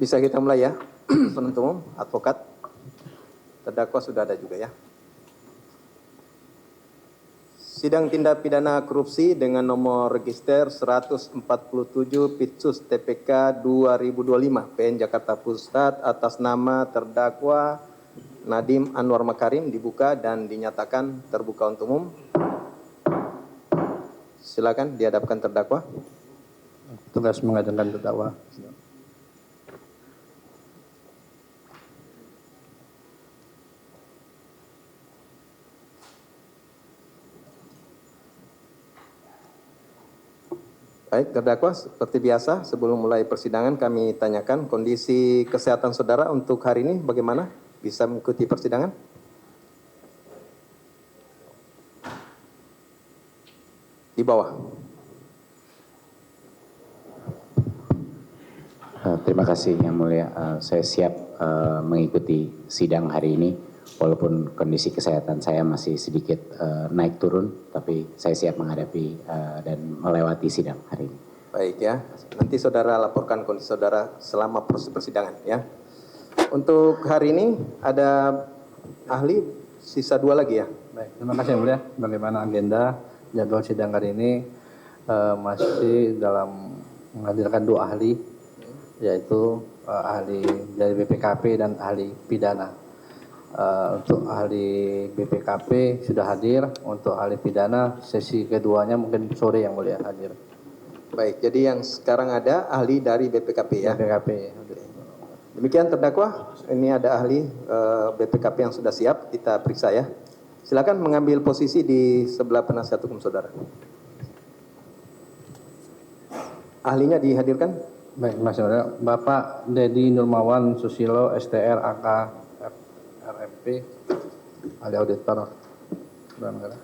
Bisa kita mulai ya, penuntut umum, advokat, terdakwa sudah ada juga ya. Sidang tindak pidana korupsi dengan nomor register 147 Pitsus TPK 2025 PN Jakarta Pusat atas nama terdakwa Nadiem Anwar Makarim dibuka dan dinyatakan terbuka untuk umum. Silakan dihadapkan terdakwa. Tugas mengajukan terdakwa. Baik, terdakwa, seperti biasa sebelum mulai persidangan kami tanyakan kondisi kesehatan saudara untuk hari ini bagaimana? Bisa mengikuti persidangan? Di bawah. Terima kasih Yang Mulia. Saya siap mengikuti sidang hari ini. Walaupun kondisi kesehatan saya masih sedikit naik turun, tapi saya siap menghadapi dan melewati sidang hari ini. Baik ya, nanti saudara laporkan kondisi saudara selama proses persidangan ya. Untuk hari ini ada ahli sisa 2 lagi ya. Baik, terima kasih Yang Mulia. Bagaimana agenda jadwal sidang hari ini masih dalam menghadirkan 2 ahli, yaitu ahli dari BPKP dan ahli pidana. Untuk ahli BPKP sudah hadir, untuk ahli pidana sesi keduanya mungkin sore Yang Mulia hadir. Baik, jadi yang sekarang ada ahli dari BPKP ya. BPKP. Demikian terdakwa, ini ada ahli BPKP yang sudah siap, kita periksa ya. Silakan mengambil posisi di sebelah penasihat hukum saudara. Ahlinya dihadirkan. Baik, Mas Saudara. Bapak Dedi Nurmawan Susilo, STR AK RMP, ahli auditor. Barangkali.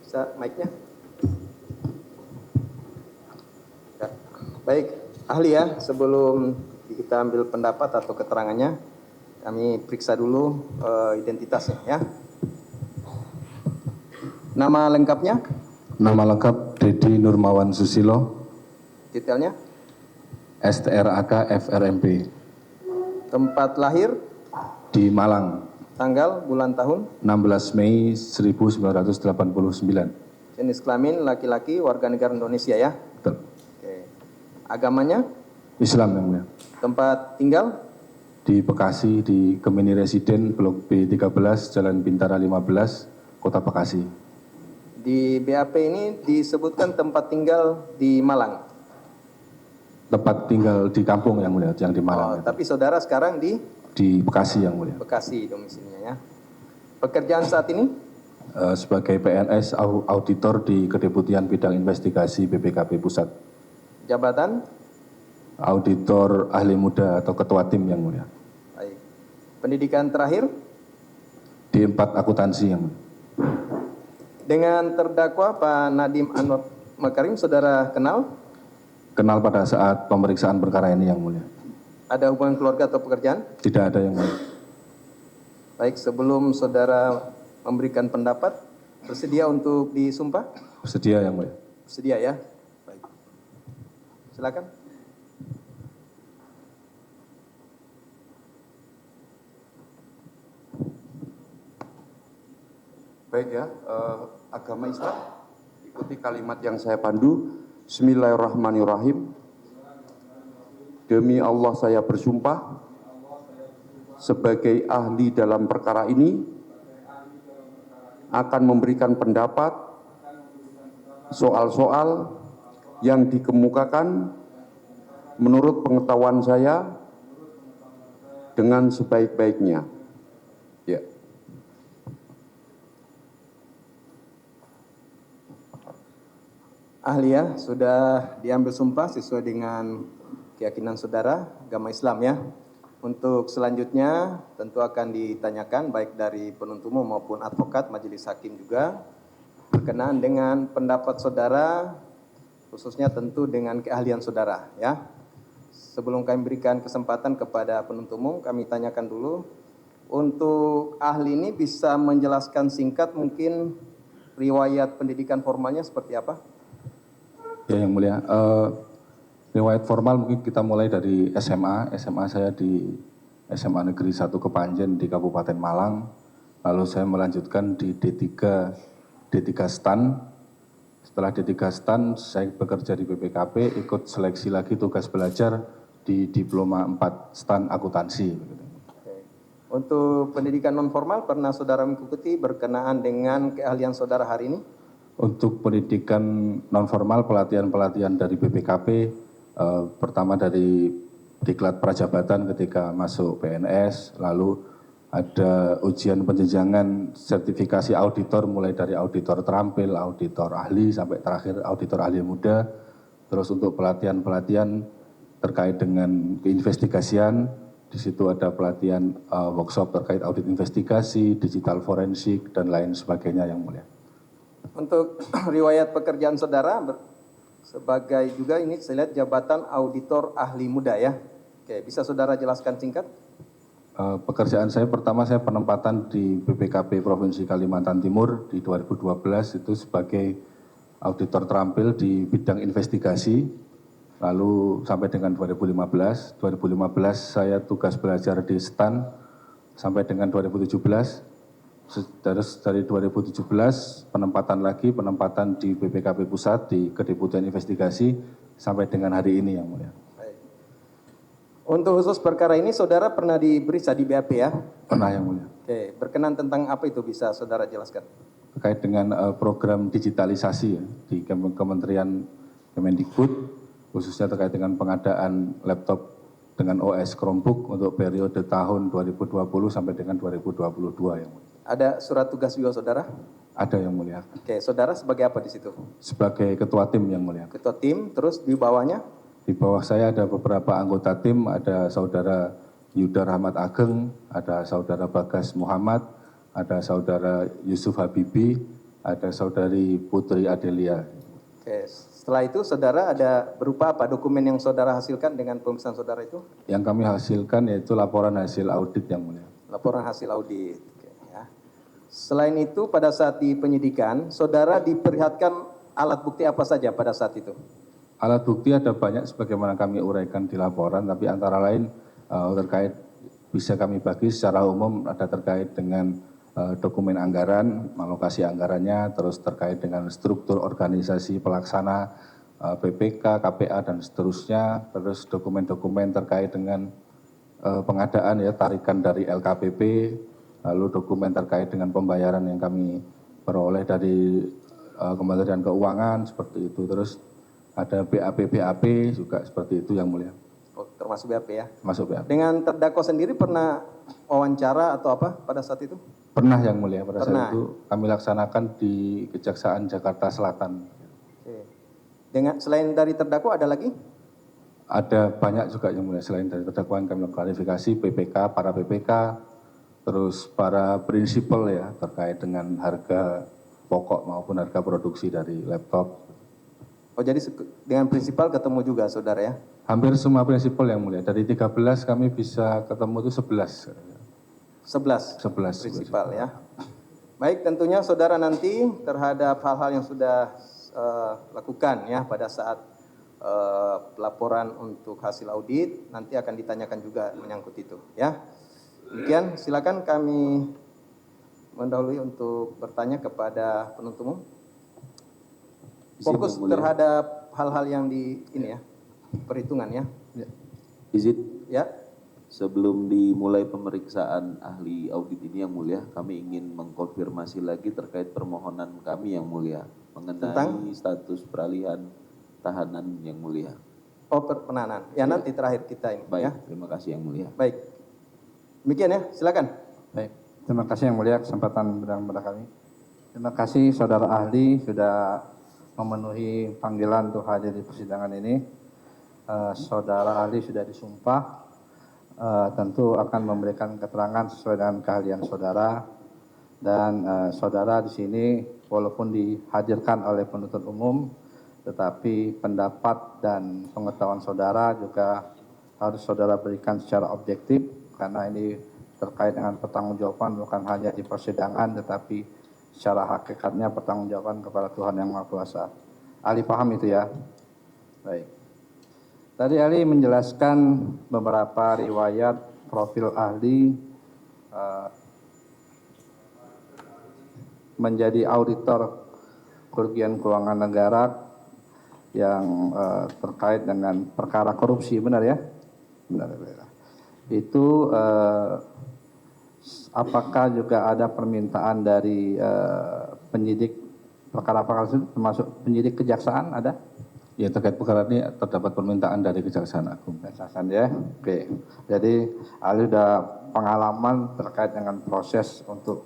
Bisa mic-nya? Ya. Baik, ahli ya, sebelum kita ambil pendapat atau keterangannya, kami periksa dulu identitasnya ya. Nama lengkapnya? Nama lengkap Dedi Nurmawan Susilo, Detailnya? STRAK FRMP, Tempat lahir? di Malang, Tanggal, bulan, tahun? 16 Mei 1989. Jenis kelamin laki-laki, warga negara Indonesia ya. Betul. Oke. Agamanya? Islam yang mulia. Tempat tinggal? Di Bekasi, di Gemini Residen, Blok B13, Jalan Bintara 15, Kota Bekasi. Di BAP ini disebutkan tempat tinggal di Malang. Tempat tinggal di kampung yang mulia, yang di Malang. Tapi saudara sekarang di Di Bekasi yang mulia. Bekasi domisilinya ya. Pekerjaan saat ini? Sebagai PNS auditor di Kedeputian Bidang Investigasi BPKP Pusat. Jabatan? Auditor ahli muda atau ketua tim yang mulia. Baik. Pendidikan terakhir? Di 4 akuntansi yang mulia. Dengan terdakwa Pak Nadiem Anwar Makarim, saudara kenal? Kenal pada saat pemeriksaan perkara ini yang mulia. Ada hubungan keluarga atau pekerjaan? Tidak ada yang mulia. Baik, sebelum saudara memberikan pendapat, bersedia untuk disumpah? Bersedia yang mulia. Bersedia ya? Baik. Silakan. Baik ya, agama Islam, ikuti kalimat yang saya pandu. Bismillahirrahmanirrahim. Demi Allah saya bersumpah sebagai ahli dalam perkara ini akan memberikan pendapat soal-soal yang dikemukakan menurut pengetahuan saya dengan sebaik-baiknya. Ya. Ahli ya, sudah diambil sumpah sesuai dengan keyakinan saudara, agama Islam ya. Untuk selanjutnya tentu akan ditanyakan baik dari penuntut umum maupun advokat, majelis hakim juga berkenaan dengan pendapat saudara, khususnya tentu dengan keahlian saudara ya. Sebelum kami berikan kesempatan kepada penuntut umum, kami tanyakan dulu Untuk ahli ini bisa menjelaskan singkat mungkin riwayat pendidikan formalnya seperti apa? Ya, Yang Mulia. Riwayat formal mungkin kita mulai dari SMA. SMA saya di SMA Negeri 1 Kepanjen di Kabupaten Malang. Lalu saya melanjutkan di D3 STAN. Setelah D3 STAN, saya bekerja di BPKP, ikut seleksi lagi tugas belajar di Diploma 4 STAN Akuntansi. Oke. Untuk pendidikan non formal pernah saudara mengikuti berkenaan dengan keahlian saudara hari ini? Untuk pendidikan non-formal, pelatihan-pelatihan dari BPKP, pertama dari diklat prajabatan ketika masuk PNS, lalu ada ujian penjenjangan sertifikasi auditor mulai dari auditor terampil, auditor ahli, sampai terakhir auditor ahli muda. Terus untuk pelatihan-pelatihan terkait dengan keinvestigasian, di situ ada pelatihan workshop terkait audit investigasi, digital forensik, dan lain sebagainya yang mulia. Untuk riwayat pekerjaan saudara sebagai juga ini saya lihat jabatan auditor ahli muda ya. Oke, bisa saudara jelaskan singkat? Pekerjaan saya pertama saya penempatan di BPKP Provinsi Kalimantan Timur di 2012 itu sebagai auditor terampil di bidang investigasi. Lalu sampai dengan 2015 saya tugas belajar di STAN sampai dengan 2017. Terus dari 2017 penempatan di BPKP Pusat di Kedeputian Investigasi sampai dengan hari ini yang mulia. Baik. Untuk khusus perkara ini saudara pernah diperiksa di BAP ya? Pernah yang mulia. Oke, berkenan tentang apa itu bisa saudara jelaskan? Terkait dengan program digitalisasi ya, di Kementerian Kemendikbud, khususnya terkait dengan pengadaan laptop dengan OS Chromebook untuk periode tahun 2020 sampai dengan 2022 yang mulia. Ada surat tugas juga saudara? Ada yang mulia. Oke, saudara sebagai apa di situ? Sebagai ketua tim yang mulia. Ketua tim, terus di bawahnya? Di bawah saya ada beberapa anggota tim, ada saudara Yuda Rahmat Ageng, ada saudara Bagas Muhammad, ada saudara Yusuf Habibi, ada saudari Putri Adelia. Oke, setelah itu saudara ada berupa apa dokumen yang saudara hasilkan dengan pemeriksaan saudara itu? Yang kami hasilkan yaitu laporan hasil audit yang mulia. Laporan hasil audit. Oke, ya. Selain itu pada saat di penyidikan, saudara diperlihatkan alat bukti apa saja pada saat itu? Alat bukti ada banyak sebagaimana kami uraikan di laporan, tapi antara lain terkait bisa kami bagi secara umum ada terkait dengan dokumen anggaran, alokasi anggarannya, terus terkait dengan struktur organisasi pelaksana PPK, KPA dan seterusnya, terus dokumen-dokumen terkait dengan pengadaan ya tarikan dari LKPP, lalu dokumen terkait dengan pembayaran yang kami peroleh dari Kementerian Keuangan seperti itu, terus ada BAP juga seperti itu yang mulia. Oh, termasuk BAP ya? Masuk BAP. Dengan terdakwa sendiri pernah wawancara atau apa pada saat itu? Pernah yang mulia, pada Pernah. saat itu kami laksanakan di Kejaksaan Jakarta Selatan. Oke. Dengan selain dari terdakwa ada lagi? Ada banyak juga yang mulia, selain dari terdakwa yang kami klarifikasi, PPK, para PPK, terus para prinsipal ya terkait dengan harga pokok maupun harga produksi dari laptop. Oh jadi dengan prinsipal ketemu juga saudara ya? Hampir semua prinsipal yang mulia, dari 13 kami bisa ketemu itu 11. 11 prinsipal ya. Baik, tentunya saudara nanti terhadap hal-hal yang sudah lakukan ya pada saat laporan untuk hasil audit nanti akan ditanyakan juga menyangkut itu ya. Demikian, silakan kami mendahului untuk bertanya kepada penuntut umum. Fokus terhadap hal-hal yang di ini ya, perhitungan ya. Izin, Ya. sebelum dimulai pemeriksaan ahli audit ini yang mulia, kami ingin mengkonfirmasi lagi terkait permohonan kami yang mulia mengenai status peralihan tahanan yang mulia. Oh, penahanan. Ya, nanti terakhir kita ini Baik, ya. terima kasih yang mulia. Baik. Demikian ya, silakan. Baik, terima kasih yang mulia kesempatan kepada kami. Terima kasih saudara ahli sudah memenuhi panggilan untuk hadir di persidangan ini. Saudara ahli sudah disumpah, tentu akan memberikan keterangan sesuai dengan keahlian saudara. Dan saudara di sini walaupun dihadirkan oleh penuntut umum, tetapi pendapat dan pengetahuan saudara juga harus saudara berikan secara objektif karena ini terkait dengan pertanggungjawaban bukan hanya di persidangan tetapi secara hakikatnya pertanggungjawaban kepada Tuhan Yang Maha Kuasa. Ahli paham itu ya? Baik. Tadi ahli menjelaskan beberapa riwayat profil ahli menjadi auditor kerugian keuangan negara yang terkait dengan perkara korupsi, benar ya? Benar. Itu apakah juga ada permintaan dari penyidik perkara-perkara itu, termasuk penyidik kejaksaan ada? Ya, terkait perkara ini terdapat permintaan dari Kejaksaan Agung. Kejaksaan ya, oke. Jadi ahli sudah pengalaman terkait dengan proses untuk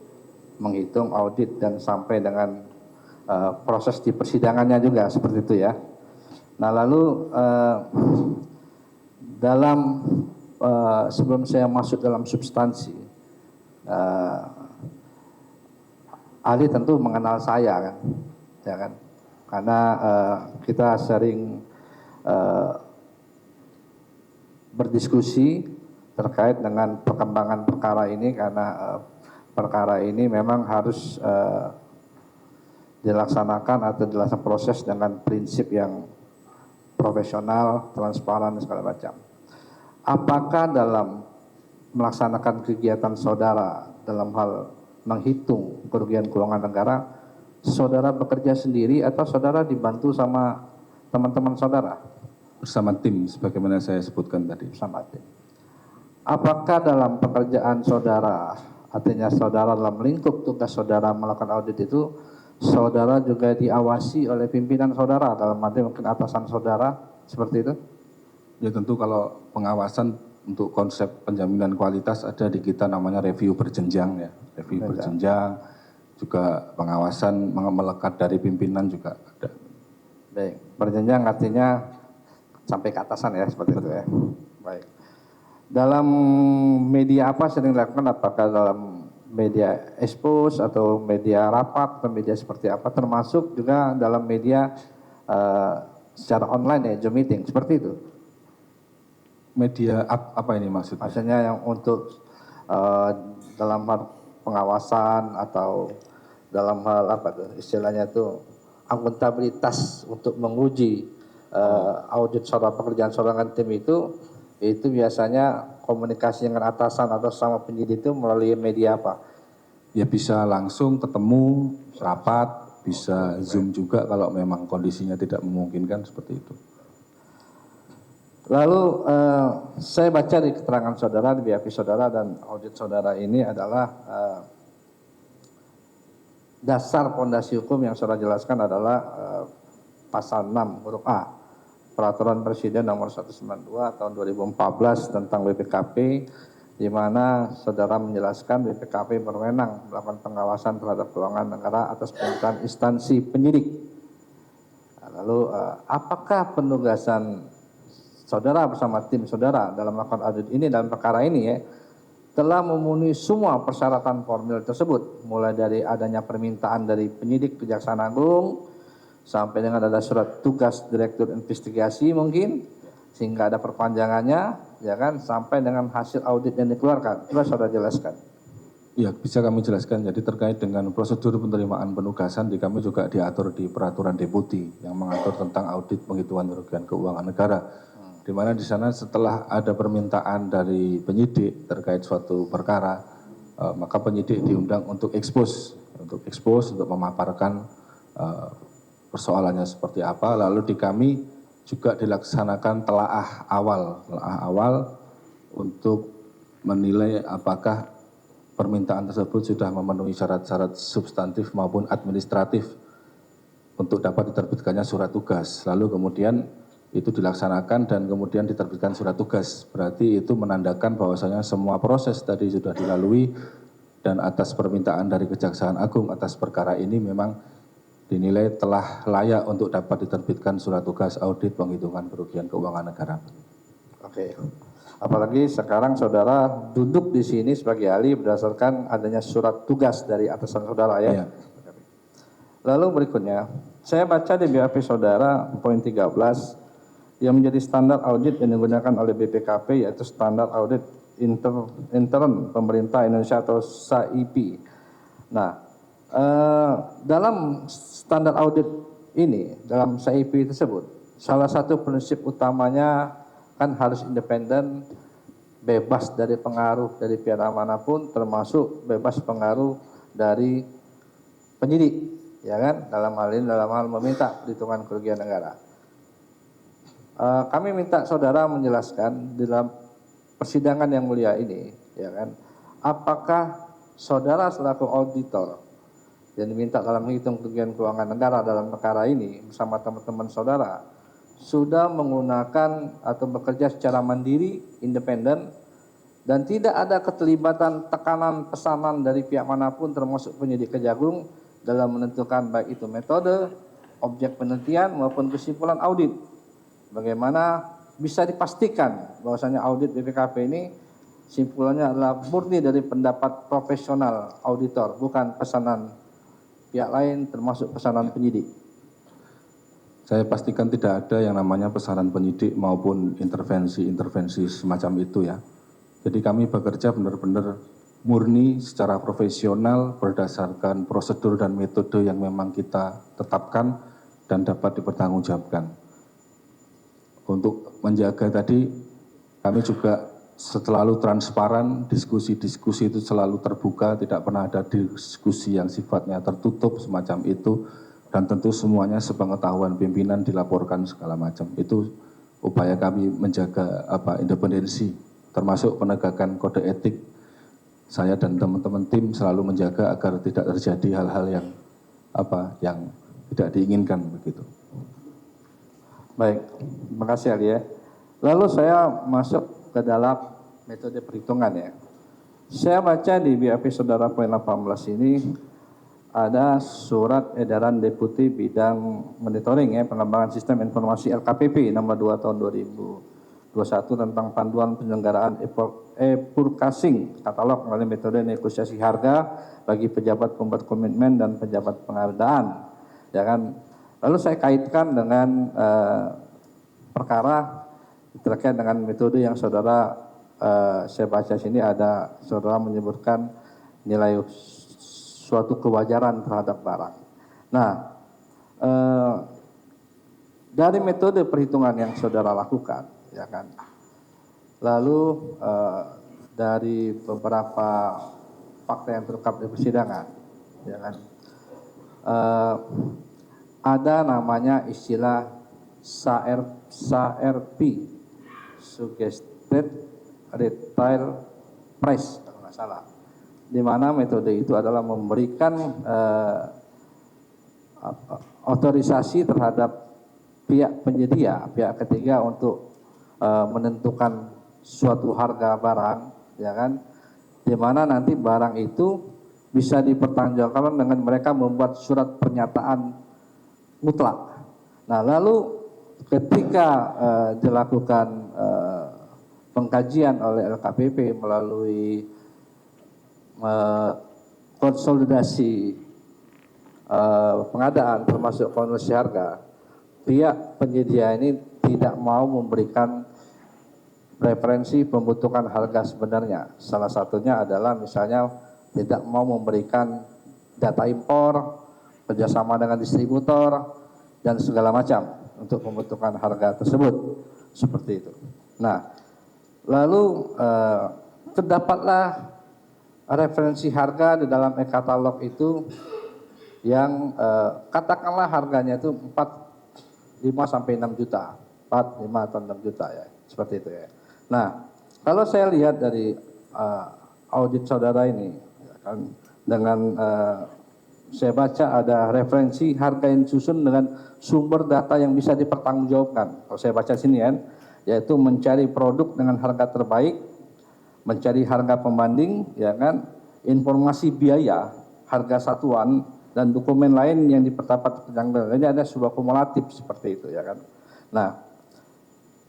menghitung audit dan sampai dengan proses di persidangannya juga seperti itu ya. Nah lalu dalam sebelum saya masuk dalam substansi, ahli tentu mengenal saya kan, ya kan, karena kita sering berdiskusi terkait dengan perkembangan perkara ini karena perkara ini memang harus dilaksanakan atau dilaksanakan proses dengan prinsip yang profesional, transparan, segala macam. Apakah dalam melaksanakan kegiatan saudara dalam hal menghitung kerugian keuangan negara, saudara bekerja sendiri atau saudara dibantu sama teman-teman saudara? Bersama tim, sebagaimana saya sebutkan tadi. Bersama tim. Apakah dalam pekerjaan saudara, artinya saudara dalam lingkup tugas saudara melakukan audit itu, saudara juga diawasi oleh pimpinan saudara, dalam arti mungkin atasan saudara, seperti itu? Ya tentu kalau pengawasan untuk konsep penjaminan kualitas ada di kita namanya review berjenjang ya. Review berjenjang, juga pengawasan melekat dari pimpinan juga ada. Baik, berjenjang artinya sampai ke atasan ya, seperti itu ya. Baik. Dalam media apa sering dilakukan, apakah dalam media expose atau media rapat atau media seperti apa, termasuk juga dalam media secara online ya, Zoom meeting, seperti itu? Media apa ini maksudnya? Maksudnya yang untuk dalam hal pengawasan atau dalam hal apa tuh istilahnya itu akuntabilitas untuk menguji audit saudara, pekerjaan saudara dengan tim itu biasanya komunikasi dengan atasan atau sama penyidik itu melalui media apa? Ya bisa langsung ketemu, rapat, bisa Zoom juga kalau memang kondisinya tidak memungkinkan seperti itu. Lalu saya baca di keterangan saudara, di BAP saudara dan audit saudara ini adalah dasar fondasi hukum yang saudara jelaskan adalah pasal 6 huruf A Peraturan Presiden nomor 192 tahun 2014 tentang BPKP, di mana saudara menjelaskan BPKP berwenang melakukan pengawasan terhadap keuangan negara atas permintaan instansi penyidik. Lalu apakah penugasan saudara bersama tim saudara dalam melakukan audit ini dalam perkara ini ya telah memenuhi semua persyaratan formil tersebut, mulai dari adanya permintaan dari penyidik Kejaksaan Agung sampai dengan ada surat tugas Direktur Investigasi mungkin sehingga ada perpanjangannya ya kan, sampai dengan hasil audit yang dikeluarkan. Coba saudara jelaskan. Ya, bisa kami jelaskan. Jadi terkait dengan prosedur penerimaan penugasan di kami juga diatur di peraturan deputi yang mengatur tentang audit penghitungan kerugian keuangan negara. Di mana di sana setelah ada permintaan dari penyidik terkait suatu perkara, maka penyidik diundang untuk expose, untuk memaparkan persoalannya seperti apa. Lalu di kami juga dilaksanakan telaah awal untuk menilai apakah permintaan tersebut sudah memenuhi syarat-syarat substantif maupun administratif untuk dapat diterbitkannya surat tugas. Lalu kemudian itu dilaksanakan dan kemudian diterbitkan surat tugas. Berarti itu menandakan bahwasanya semua proses tadi sudah dilalui dan atas permintaan dari Kejaksaan Agung atas perkara ini memang dinilai telah layak untuk dapat diterbitkan surat tugas audit penghitungan kerugian keuangan negara. Oke. Apalagi sekarang saudara duduk di sini sebagai ahli berdasarkan adanya surat tugas dari atasan saudara ya. Iya. Lalu berikutnya, saya baca di BAP saudara poin 13 yang menjadi standar audit yang digunakan oleh BPKP yaitu standar audit intern pemerintah Indonesia atau SAIP. Nah, dalam standar audit ini, dalam SAIP tersebut, salah satu prinsip utamanya kan harus independen, bebas dari pengaruh dari pihak manapun, termasuk bebas pengaruh dari penyidik, ya kan? Dalam hal meminta perhitungan kerugian negara. Kami minta saudara menjelaskan di dalam persidangan yang mulia ini, ya kan, apakah saudara selaku auditor yang diminta dalam menghitung kerugian keuangan negara dalam perkara ini bersama teman-teman saudara sudah menggunakan atau bekerja secara mandiri, independen, dan tidak ada keterlibatan tekanan pesanan dari pihak manapun termasuk penyidik Kejagung dalam menentukan baik itu metode, objek penelitian maupun kesimpulan audit. Bagaimana bisa dipastikan bahwasanya audit BPKP ini simpulannya adalah murni dari pendapat profesional auditor, bukan pesanan pihak lain termasuk pesanan penyidik. Saya pastikan tidak ada yang namanya pesanan penyidik maupun intervensi semacam itu ya. Jadi kami bekerja benar-benar murni secara profesional berdasarkan prosedur dan metode yang memang kita tetapkan dan dapat dipertanggungjawabkan. Untuk menjaga tadi, kami juga selalu transparan, diskusi-diskusi itu selalu terbuka, tidak pernah ada diskusi yang sifatnya tertutup semacam itu, dan tentu semuanya sepengetahuan pimpinan dilaporkan segala macam. Itu upaya kami menjaga independensi, termasuk penegakan kode etik. Saya dan teman-teman tim selalu menjaga agar tidak terjadi hal-hal yang tidak diinginkan begitu. Baik, terima kasih Ali ya. Lalu saya masuk ke dalam metode perhitungan ya. Saya baca di BAP Saudara poin 18 ini ada surat edaran Deputi Bidang Monitoring ya, Pengembangan Sistem Informasi LKPP nomor 2 tahun 2021 tentang panduan penyelenggaraan e-purchasing katalog melalui metode negosiasi harga bagi pejabat pembuat komitmen dan pejabat pengadaan. Ya kan? Lalu saya kaitkan dengan perkara terkait dengan metode yang saudara saya baca sini ada saudara menyebutkan nilai suatu kewajaran terhadap barang. Nah, dari metode perhitungan yang saudara lakukan, ya kan. Lalu dari beberapa fakta yang terungkap di persidangan, ya kan. Ada namanya istilah SARP, Suggested Retail Price, kalau nggak salah. Di mana metode itu adalah memberikan otorisasi terhadap pihak penyedia, pihak ketiga untuk menentukan suatu harga barang, ya kan? Di mana nanti barang itu bisa dipertanggungjawabkan dengan mereka membuat surat pernyataan mutlak. Nah, lalu ketika dilakukan pengkajian oleh LKPP melalui konsolidasi pengadaan termasuk konversi harga, pihak penyedia ini tidak mau memberikan referensi pembentukan harga sebenarnya. Salah satunya adalah misalnya tidak mau memberikan data impor, kerjasama dengan distributor, dan segala macam untuk pembentukan harga tersebut. Seperti itu. Nah, lalu terdapatlah referensi harga di dalam e-katalog itu yang katakanlah harganya itu 5 sampai 6 juta. 4, 5 atau 6 juta ya. Seperti itu ya. Nah, kalau saya lihat dari audit saudara ini, ya kan, dengan saya baca ada referensi harga yang disusun dengan sumber data yang bisa dipertanggungjawabkan. Kalau saya baca sini kan, yaitu mencari produk dengan harga terbaik, mencari harga pembanding, ya kan, informasi biaya, harga satuan, dan dokumen lain yang diperdapat ini ada sebuah kumulatif seperti itu, ya kan. Nah,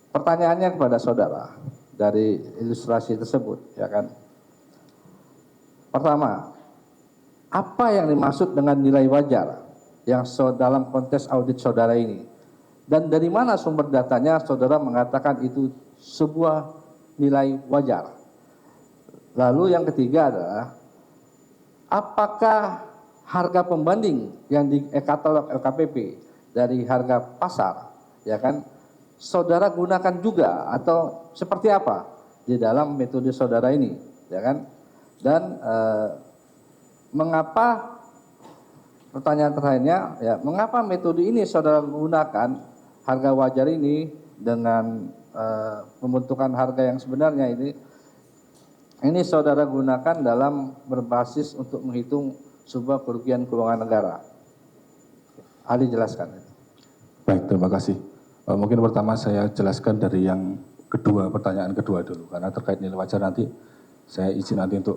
pertanyaannya kepada saudara dari ilustrasi tersebut, ya kan. Pertama, apa yang dimaksud dengan nilai wajar yang dalam konteks audit saudara ini? Dan dari mana sumber datanya saudara mengatakan itu sebuah nilai wajar? Lalu yang ketiga adalah apakah harga pembanding yang di katalog LKPP dari harga pasar, ya kan, saudara gunakan juga atau seperti apa di dalam metode saudara ini, ya kan? Dan mengapa, pertanyaan terakhirnya, ya, mengapa metode ini saudara gunakan harga wajar ini dengan pembentukan harga yang sebenarnya ini saudara gunakan dalam berbasis untuk menghitung sebuah kerugian keuangan negara. Ahli jelaskan. Baik, terima kasih. Mungkin pertama saya jelaskan dari yang kedua, pertanyaan kedua dulu, karena terkait nilai wajar nanti saya izin nanti untuk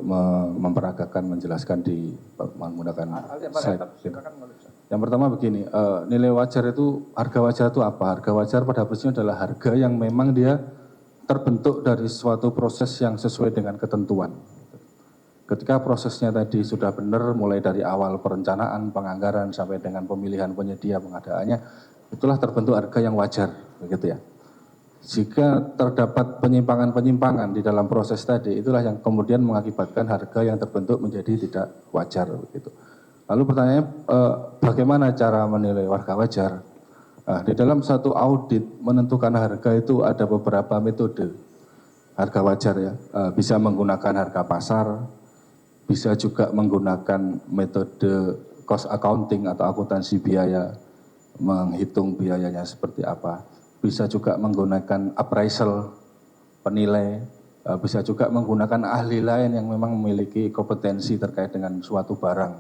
memperagakan, menjelaskan di menggunakan slide. Yang pertama begini, nilai wajar itu, harga wajar itu apa? Harga wajar pada prinsipnya adalah harga yang memang dia terbentuk dari suatu proses yang sesuai dengan ketentuan. Ketika prosesnya tadi sudah benar, mulai dari awal perencanaan, penganggaran, sampai dengan pemilihan penyedia, pengadaannya, itulah terbentuk harga yang wajar, begitu ya. Jika terdapat penyimpangan-penyimpangan di dalam proses tadi, itulah yang kemudian mengakibatkan harga yang terbentuk menjadi tidak wajar, begitu. Lalu pertanyaannya, bagaimana cara menilai harga wajar? Nah, di dalam satu audit menentukan harga itu ada beberapa metode harga wajar ya. Bisa menggunakan harga pasar, bisa juga menggunakan metode cost accounting atau akuntansi biaya, menghitung biayanya seperti apa. Bisa juga menggunakan appraisal, penilai, bisa juga menggunakan ahli lain yang memang memiliki kompetensi terkait dengan suatu barang,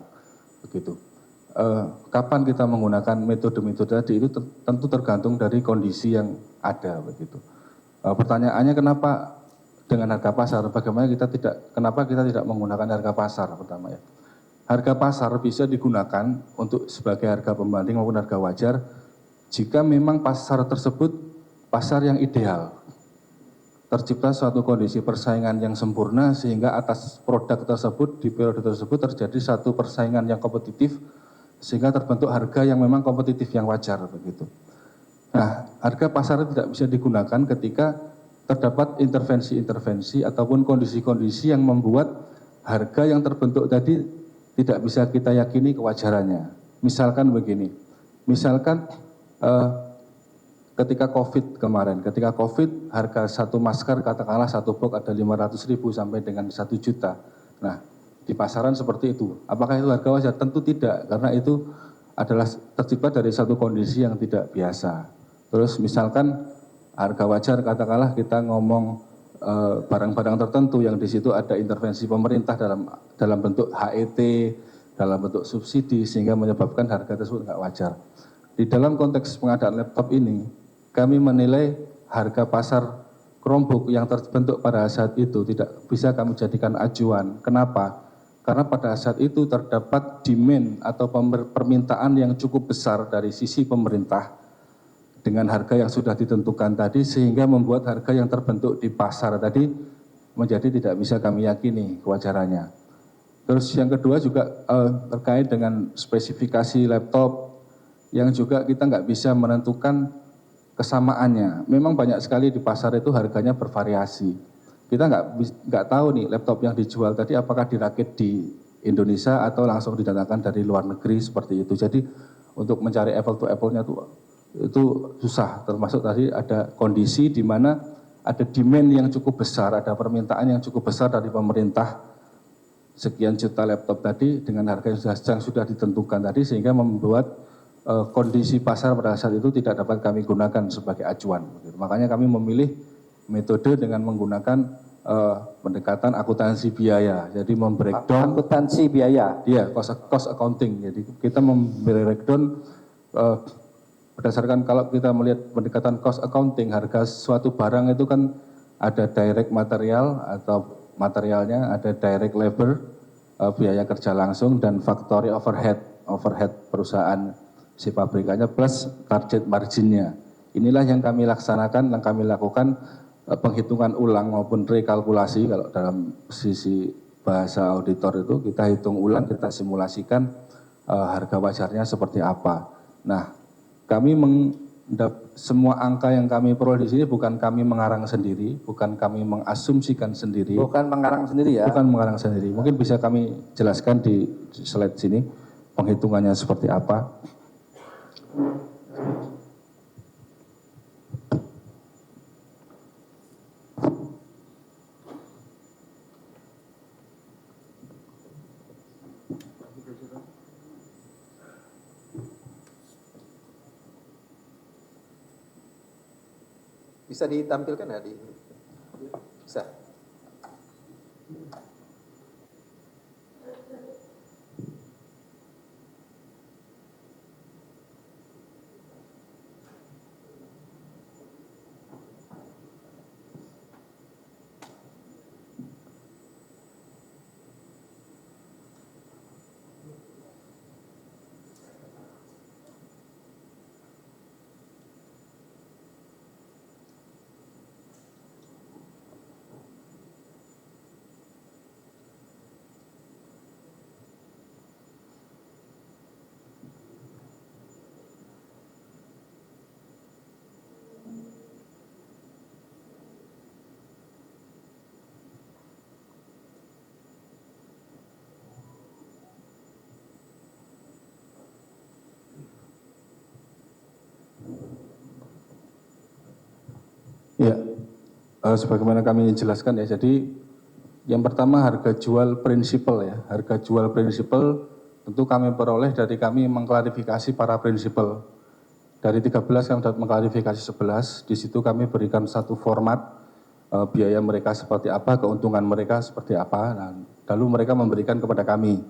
begitu. Kapan kita menggunakan metode-metode tadi itu tentu tergantung dari kondisi yang ada, begitu. Pertanyaannya kenapa dengan harga pasar? Kenapa kita tidak menggunakan harga pasar pertama ya? Harga pasar bisa digunakan untuk sebagai harga pembanding maupun harga wajar jika memang pasar tersebut pasar yang ideal. Tercipta suatu kondisi persaingan yang sempurna sehingga atas produk tersebut di periode tersebut terjadi satu persaingan yang kompetitif sehingga terbentuk harga yang memang kompetitif yang wajar, begitu. Nah, harga pasar tidak bisa digunakan ketika terdapat intervensi-intervensi ataupun kondisi-kondisi yang membuat harga yang terbentuk tadi tidak bisa kita yakini kewajarannya. Misalkan begini, ketika COVID kemarin, harga satu masker katakanlah satu box ada 500.000 sampai dengan 1 juta. Nah, di pasaran seperti itu. Apakah itu harga wajar? Tentu tidak, karena itu adalah tercipta dari satu kondisi yang tidak biasa. Terus misalkan harga wajar katakanlah kita ngomong barang-barang tertentu yang di situ ada intervensi pemerintah dalam bentuk HET, dalam bentuk subsidi sehingga menyebabkan harga tersebut nggak wajar. Di dalam konteks pengadaan laptop ini, kami menilai harga pasar Chromebook yang terbentuk pada saat itu tidak bisa kami jadikan acuan. Kenapa? Karena pada saat itu terdapat demand atau permintaan yang cukup besar dari sisi pemerintah dengan harga yang sudah ditentukan tadi sehingga membuat harga yang terbentuk di pasar tadi menjadi tidak bisa kami yakini kewajarannya. Terus yang kedua juga terkait dengan spesifikasi laptop yang juga kita nggak bisa menentukan kesamaannya. Memang banyak sekali di pasar itu harganya bervariasi. Kita nggak tahu nih laptop yang dijual tadi apakah dirakit di Indonesia atau langsung didatangkan dari luar negeri seperti itu. Jadi untuk mencari apple to apple-nya itu susah. Termasuk tadi ada kondisi di mana ada demand yang cukup besar, ada permintaan yang cukup besar dari pemerintah sekian juta laptop tadi dengan harga yang sudah ditentukan tadi sehingga membuat kondisi pasar pada saat itu tidak dapat kami gunakan sebagai acuan. Makanya kami memilih metode dengan menggunakan pendekatan akuntansi biaya. Jadi membreakdown akuntansi biaya. Iya, cost accounting. Jadi kita membreakdown berdasarkan kalau kita melihat pendekatan cost accounting, harga suatu barang itu kan ada direct material atau materialnya, ada direct labor, biaya kerja langsung dan factory overhead perusahaan si pabrikannya plus target marginnya. Inilah yang kami laksanakan, yang kami lakukan penghitungan ulang maupun rekalkulasi. Kalau dalam sisi bahasa auditor itu kita hitung ulang, kita simulasikan harga wajarnya seperti apa. Nah, kami semua angka yang kami peroleh di sini bukan kami mengarang sendiri, bukan kami mengasumsikan sendiri, Bukan mengarang sendiri ya. bukan mengarang sendiri. Mungkin bisa kami jelaskan di slide sini penghitungannya seperti apa. Bisa ditampilkan ya di bisa. Ya, sebagaimana kami jelaskan ya, jadi yang pertama harga jual prinsipal ya, harga jual prinsipal tentu kami peroleh dari kami mengklarifikasi para prinsipal. Dari 13 kami dapat mengklarifikasi 11, di situ kami berikan satu format biaya mereka seperti apa, keuntungan mereka seperti apa, dan lalu mereka memberikan kepada kami.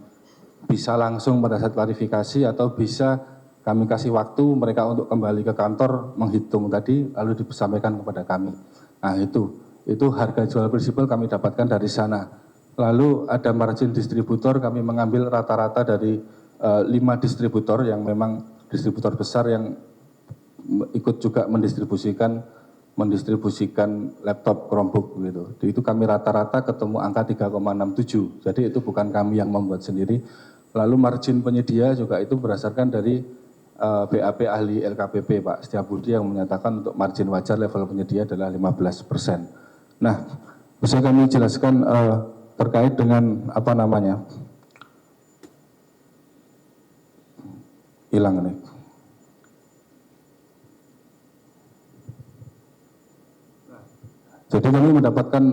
Bisa langsung pada saat klarifikasi atau bisa kami kasih waktu mereka untuk kembali ke kantor menghitung tadi lalu disampaikan kepada kami. Nah itu harga jual prinsipal kami dapatkan dari sana. Lalu ada margin distributor, kami mengambil rata-rata dari 5 distributor yang memang distributor besar yang ikut juga mendistribusikan laptop Chromebook gitu. Itu kami rata-rata ketemu angka 3,67. Jadi itu bukan kami yang membuat sendiri. Lalu margin penyedia juga itu berdasarkan dari BAP ahli LKPP Pak Setiabudi yang menyatakan untuk margin wajar level penyedia adalah 15%. Nah, bisa kami jelaskan terkait dengan apa namanya? Hilang nih. Jadi kami mendapatkan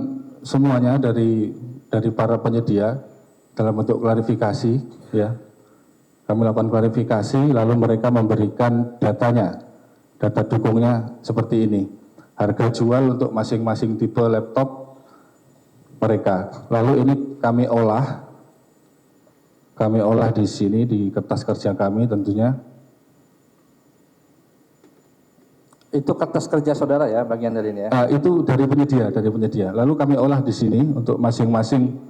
semuanya dari para penyedia dalam bentuk klarifikasi ya. Kami lakukan klarifikasi, lalu mereka memberikan datanya, data dukungnya seperti ini. Harga jual untuk masing-masing tipe laptop mereka. Lalu ini kami olah di sini di kertas kerja kami tentunya. Itu kertas kerja saudara ya, bagian dari ini ya? Itu dari penyedia. Lalu kami olah di sini untuk masing-masing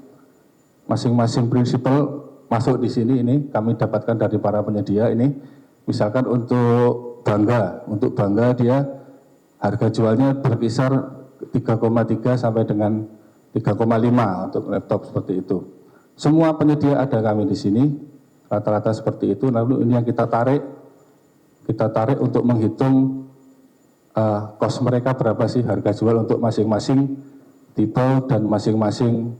prinsipal masuk di sini, ini kami dapatkan dari para penyedia ini. Misalkan untuk Bangga dia harga jualnya berkisar 3,3 sampai dengan 3,5 untuk laptop seperti itu. Semua penyedia ada kami di sini, rata-rata seperti itu. Lalu ini yang kita tarik untuk menghitung cost mereka berapa sih harga jual untuk masing-masing tipe dan masing-masing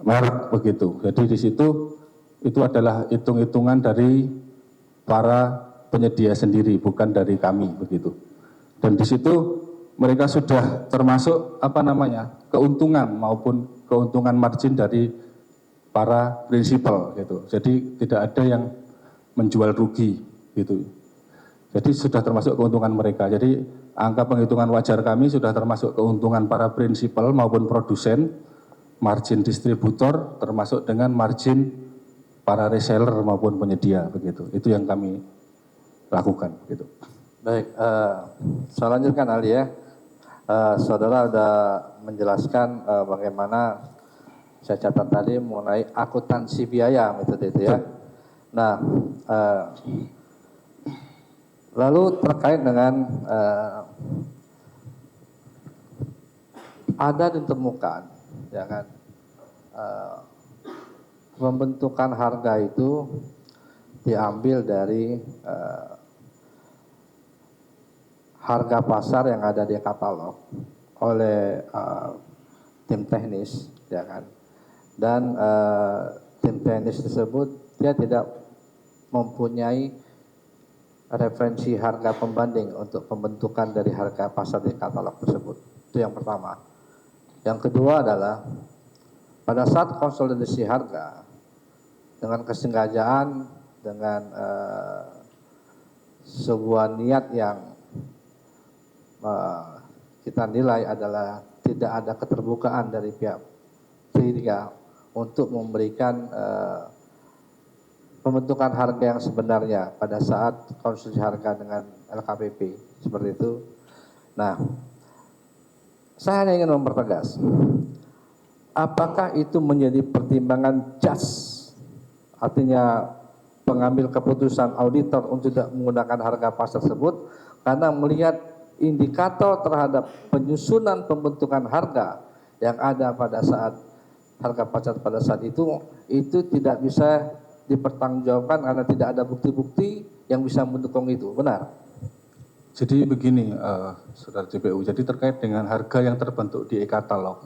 merek begitu. Jadi di situ itu adalah hitung-hitungan dari para penyedia sendiri, bukan dari kami begitu. Dan di situ mereka sudah termasuk keuntungan maupun keuntungan margin dari para prinsipal gitu. Jadi tidak ada yang menjual rugi gitu. Jadi sudah termasuk keuntungan mereka. Jadi angka penghitungan wajar kami sudah termasuk keuntungan para prinsipal maupun produsen, margin distributor, termasuk dengan margin para reseller maupun penyedia begitu. Itu yang kami lakukan gitu. Baik, saya lanjutkan ahli ya. Saudara sudah menjelaskan bagaimana saya catat tadi mengenai akuntansi biaya metode itu ya. Nah, lalu terkait dengan ada ditemukan, ya kan, pembentukan harga itu diambil dari harga pasar yang ada di katalog oleh tim teknis, ya kan, dan tim teknis tersebut dia tidak mempunyai referensi harga pembanding untuk pembentukan dari harga pasar di katalog tersebut. Itu yang pertama. Yang kedua adalah pada saat konsolidasi harga dengan kesengajaan, dengan sebuah niat yang kita nilai adalah tidak ada keterbukaan dari pihak ketiga untuk memberikan pembentukan harga yang sebenarnya pada saat konsolidasi harga dengan LKPP seperti itu. Nah, saya hanya ingin mempertegas, apakah itu menjadi pertimbangan just, artinya pengambil keputusan auditor untuk tidak menggunakan harga pasar tersebut karena melihat indikator terhadap penyusunan pembentukan harga yang ada pada saat harga pasar pada saat itu tidak bisa dipertanggungjawabkan karena tidak ada bukti-bukti yang bisa mendukung itu, benar? Jadi begini, Saudara JPU, jadi terkait dengan harga yang terbentuk di e-katalog,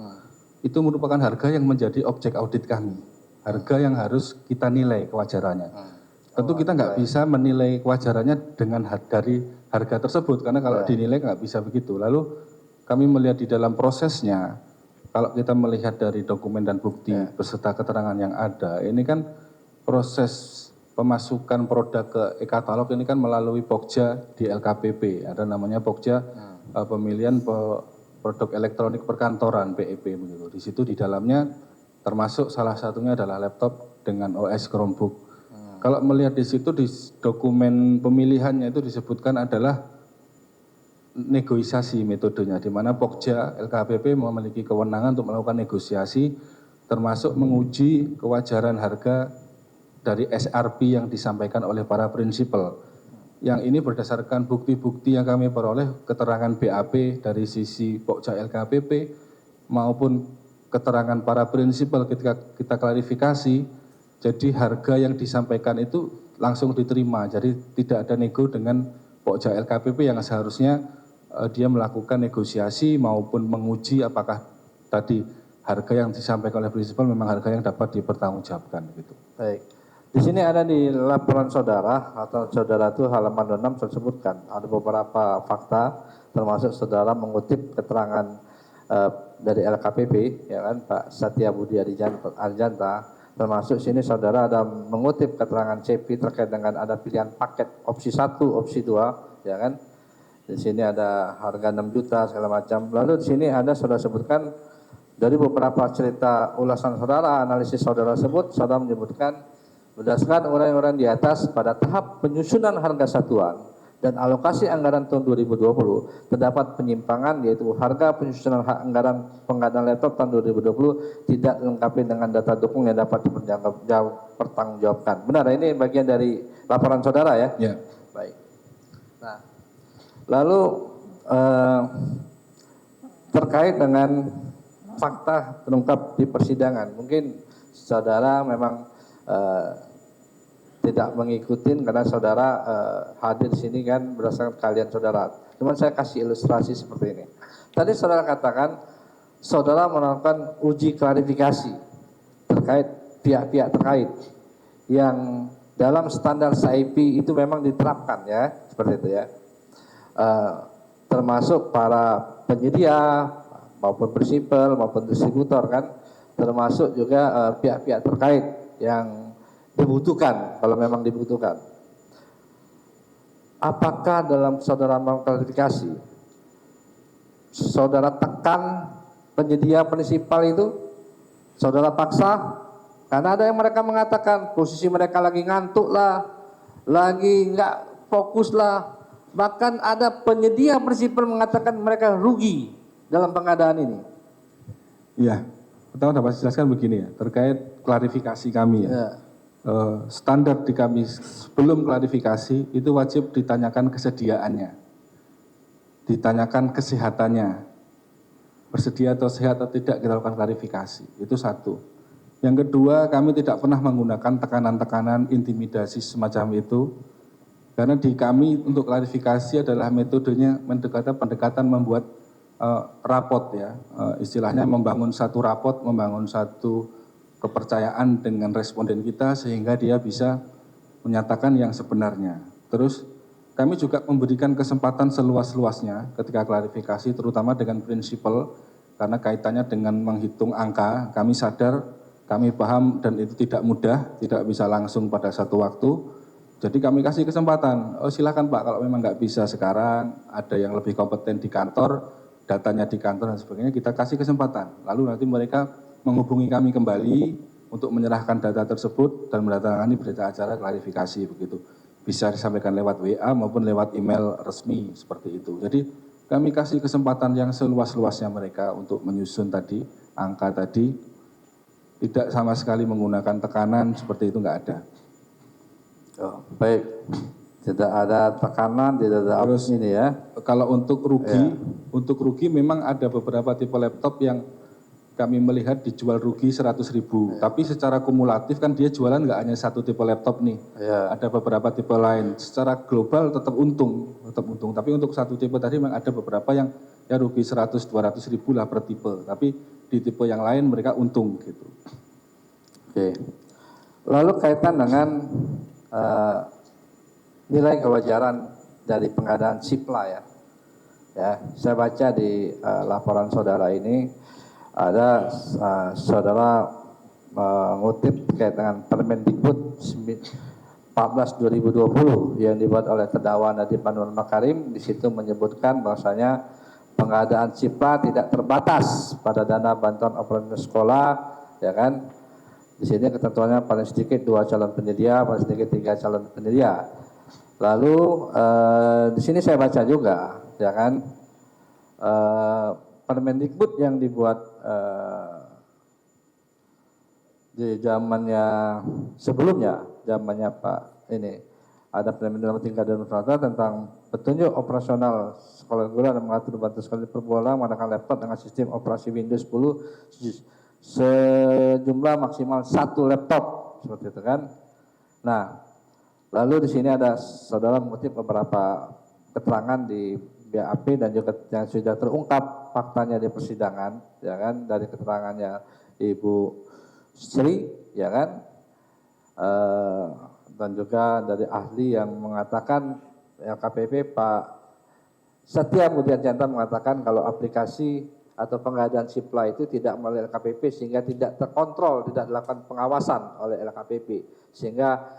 itu merupakan harga yang menjadi objek audit kami, harga yang harus kita nilai kewajarannya. Tentu kita nggak bisa menilai kewajarannya dengan dari harga tersebut, karena kalau dinilai nggak bisa begitu. Lalu kami melihat di dalam prosesnya, kalau kita melihat dari dokumen dan bukti beserta keterangan yang ada, ini kan proses pemasukan produk ke e-katalog ini kan melalui Pokja di LKPP, ada namanya Pokja pemilihan produk elektronik perkantoran PEP begitu. Di situ di dalamnya termasuk salah satunya adalah laptop dengan OS Chromebook. Kalau melihat di situ di dokumen pemilihannya itu disebutkan adalah negosiasi metodenya, di mana Pokja LKPP memiliki kewenangan untuk melakukan negosiasi termasuk menguji kewajaran harga dari SRP yang disampaikan oleh para prinsipal. Yang ini berdasarkan bukti-bukti yang kami peroleh, keterangan BAP dari sisi Pokja LKPP maupun keterangan para prinsipal ketika kita klarifikasi, jadi harga yang disampaikan itu langsung diterima, jadi tidak ada nego dengan Pokja LKPP yang seharusnya dia melakukan negosiasi maupun menguji apakah tadi harga yang disampaikan oleh prinsipal memang harga yang dapat dipertanggungjawabkan gitu. Baik. Di sini ada di laporan saudara atau saudara itu halaman 26 saya sebutkan ada beberapa fakta termasuk saudara mengutip keterangan dari LKPP, ya kan, Pak Satya Budi Arjanta, termasuk sini saudara ada mengutip keterangan CP terkait dengan ada pilihan paket opsi 1, opsi 2, ya kan. Di sini ada harga 6 juta segala macam. Lalu di sini ada saudara sebutkan dari beberapa cerita ulasan saudara, analisis saudara sebut, saudara menyebutkan berdasarkan uraian-uraian di atas pada tahap penyusunan harga satuan dan alokasi anggaran tahun 2020 terdapat penyimpangan yaitu harga penyusunan anggaran pengadaan laptop tahun 2020 tidak dilengkapi dengan data dukung yang dapat dipertanggungjawabkan. Benar, ini bagian dari laporan saudara ya? Ya. Baik. Nah, lalu terkait dengan fakta terungkap di persidangan, mungkin saudara memang tidak mengikuti karena saudara hadir di sini kan berdasarkan kalian saudara. Cuman saya kasih ilustrasi seperti ini. Tadi saudara katakan saudara melakukan uji klarifikasi terkait pihak-pihak terkait yang dalam standar SIP itu memang diterapkan ya, seperti itu ya. Termasuk para penyedia maupun prinsipal maupun distributor kan, termasuk juga pihak-pihak terkait yang dibutuhkan kalau memang dibutuhkan. Apakah dalam saudara mengklarifikasi saudara tekan penyedia prinsipal itu, saudara paksa? Karena ada yang mereka mengatakan posisi mereka lagi ngantuk lah, lagi nggak fokus lah, bahkan ada penyedia prinsipal mengatakan mereka rugi dalam pengadaan ini. Iya, pertama dapat saya jelaskan begini ya, terkait klarifikasi kami ya. Standar di kami sebelum klarifikasi itu wajib ditanyakan kesediaannya, ditanyakan kesehatannya, bersedia atau sehat atau tidak kita lakukan klarifikasi, itu satu. Yang kedua, kami tidak pernah menggunakan tekanan-tekanan intimidasi semacam itu Karena di kami untuk klarifikasi adalah metodenya pendekatan membuat rapot ya, istilahnya membangun satu rapot, membangun satu kepercayaan dengan responden kita sehingga dia bisa menyatakan yang sebenarnya. Terus kami juga memberikan kesempatan seluas-luasnya ketika klarifikasi, terutama dengan prinsipal, karena kaitannya dengan menghitung angka. Kami sadar, kami paham dan itu tidak mudah, tidak bisa langsung pada satu waktu. Jadi kami kasih kesempatan, oh silakan Pak, kalau memang nggak bisa sekarang, ada yang lebih kompeten di kantor, datanya di kantor dan sebagainya, kita kasih kesempatan. Lalu nanti mereka menghubungi kami kembali untuk menyerahkan data tersebut dan menandatangani berita acara klarifikasi begitu. Bisa disampaikan lewat WA maupun lewat email resmi seperti itu. Jadi kami kasih kesempatan yang seluas-luasnya mereka untuk menyusun tadi, angka tadi, tidak sama sekali menggunakan tekanan seperti itu, nggak ada. Oh, baik, tidak ada tekanan, tidak ada Terus ini ya. kalau untuk rugi memang ada beberapa tipe laptop yang kami melihat dijual rugi 100.000. Tapi secara kumulatif kan dia jualan nggak hanya satu tipe laptop nih. Ada beberapa tipe lain. Secara global tetap untung. Tapi untuk satu tipe tadi memang ada beberapa yang ya rugi 100-200 ribu lah per tipe. Tapi di tipe yang lain mereka untung gitu. Oke. Lalu kaitan dengan nilai kewajaran dari pengadaan SIPLA ya. Ya, saya baca di laporan saudara ini ada saudara mengutip terkait dengan Permendikbud 14/2020 yang dibuat oleh terdakwa Nadiem Anwar Makarim. Di situ menyebutkan bahwasanya pengadaan SIPLA tidak terbatas pada dana bantuan operasional sekolah, ya kan? Di sini ketentuannya paling sedikit 2 calon penyedia, paling sedikit 3 calon penyedia. Lalu di sini saya baca juga, ya kan, Permendikbud yang dibuat di zamannya sebelumnya, zamannya Pak ini ada Permendikbud nomor 3 tentang petunjuk operasional sekolah reguler dan mengatur bantuan sekolah diperbolehkan menggunakan laptop dengan sistem operasi Windows 10 sejumlah maksimal 1 laptop seperti itu kan. Nah, lalu di sini ada saudara mengutip beberapa keterangan di BAP dan juga yang sudah terungkap faktanya di persidangan, ya kan, dari keterangannya Ibu Sri, ya kan, dan juga dari ahli yang mengatakan LKPP Pak Setia Mulyajanta mengatakan kalau aplikasi atau pengadaan SIPLA itu tidak melalui LKPP sehingga tidak terkontrol, tidak dilakukan pengawasan oleh LKPP sehingga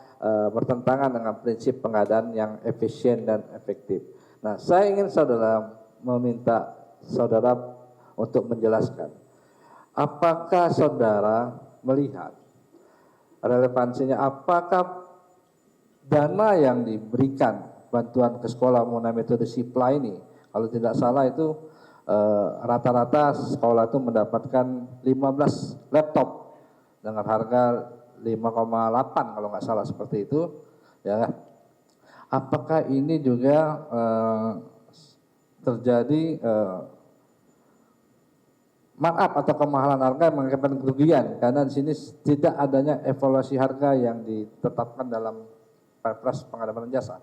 bertentangan dengan prinsip pengadaan yang efisien dan efektif. Nah, saya ingin saudara meminta saudara untuk menjelaskan apakah saudara melihat relevansinya, apakah dana yang diberikan bantuan ke sekolah menggunakan metode SIPLA ini, kalau tidak salah itu rata-rata sekolah itu mendapatkan 15 laptop dengan harga 5,8 kalau nggak salah seperti itu, ya. Apakah ini juga terjadi markup atau kemahalan harga yang mengakibatkan kerugian karena di sini tidak adanya evaluasi harga yang ditetapkan dalam Perpres pengadaan jasa?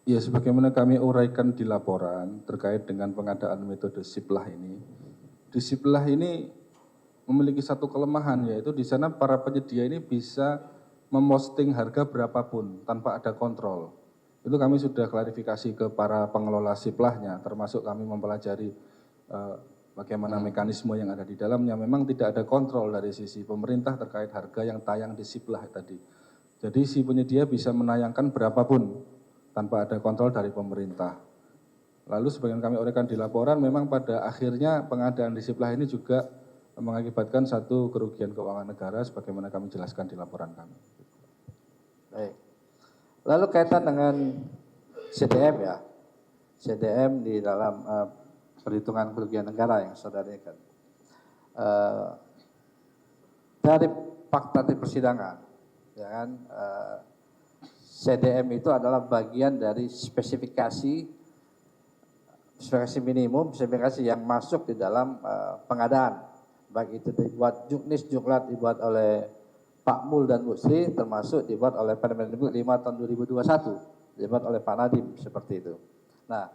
Ya, sebagaimana kami uraikan di laporan terkait dengan pengadaan metode SIPLA ini. Di SIPLA ini memiliki satu kelemahan, yaitu di sana para penyedia ini bisa memposting harga berapapun tanpa ada kontrol. Itu kami sudah klarifikasi ke para pengelola SIPLA-nya, termasuk kami mempelajari bagaimana mekanisme yang ada di dalamnya. Memang tidak ada kontrol dari sisi pemerintah terkait harga yang tayang di SIPLA tadi. Jadi si penyedia bisa menayangkan berapapun tanpa ada kontrol dari pemerintah. Lalu sebagian kami uraikan di laporan, memang pada akhirnya pengadaan di SIPLA ini juga mengakibatkan satu kerugian keuangan negara sebagaimana kami jelaskan di laporan kami. Baik. Lalu kaitan dengan CDM ya, CDM di dalam perhitungan kerugian negara yang saudara kan. Dari fakta di persidangan, ya kan, CDM itu adalah bagian dari spesifikasi minimum, spesifikasi yang masuk di dalam pengadaan. Baik itu dibuat juknis, juklat dibuat oleh Pak Mul dan Bu Sri, termasuk dibuat oleh Permendikbud 5 tahun 2021. dibuat oleh Pak Nadiem seperti itu. Nah,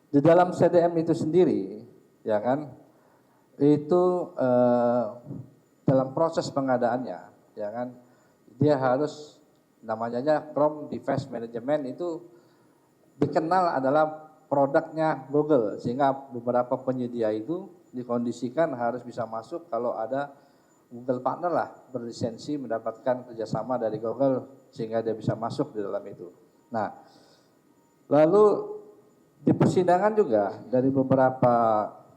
di dalam CDM itu sendiri, ya kan, itu dalam proses pengadaannya, ya kan, dia harus namanya Chrome Device Management itu dikenal adalah produknya Google, sehingga beberapa penyedia itu dikondisikan harus bisa masuk kalau ada Google partner lah, berlisensi mendapatkan kerjasama dari Google sehingga dia bisa masuk di dalam itu. Nah, lalu di persidangan juga dari beberapa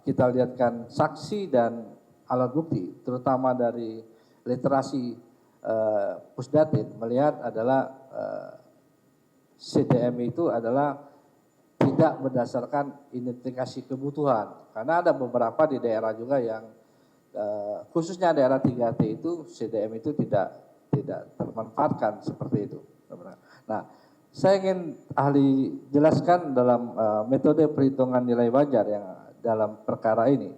kita lihatkan saksi dan alat bukti, terutama dari literasi Pusdatin melihat adalah CDM itu adalah tidak berdasarkan identifikasi kebutuhan, karena ada beberapa di daerah juga yang khususnya daerah 3T itu CDM itu tidak termanfaatkan seperti itu. Nah, saya ingin ahli jelaskan dalam metode perhitungan nilai wajar yang dalam perkara ini,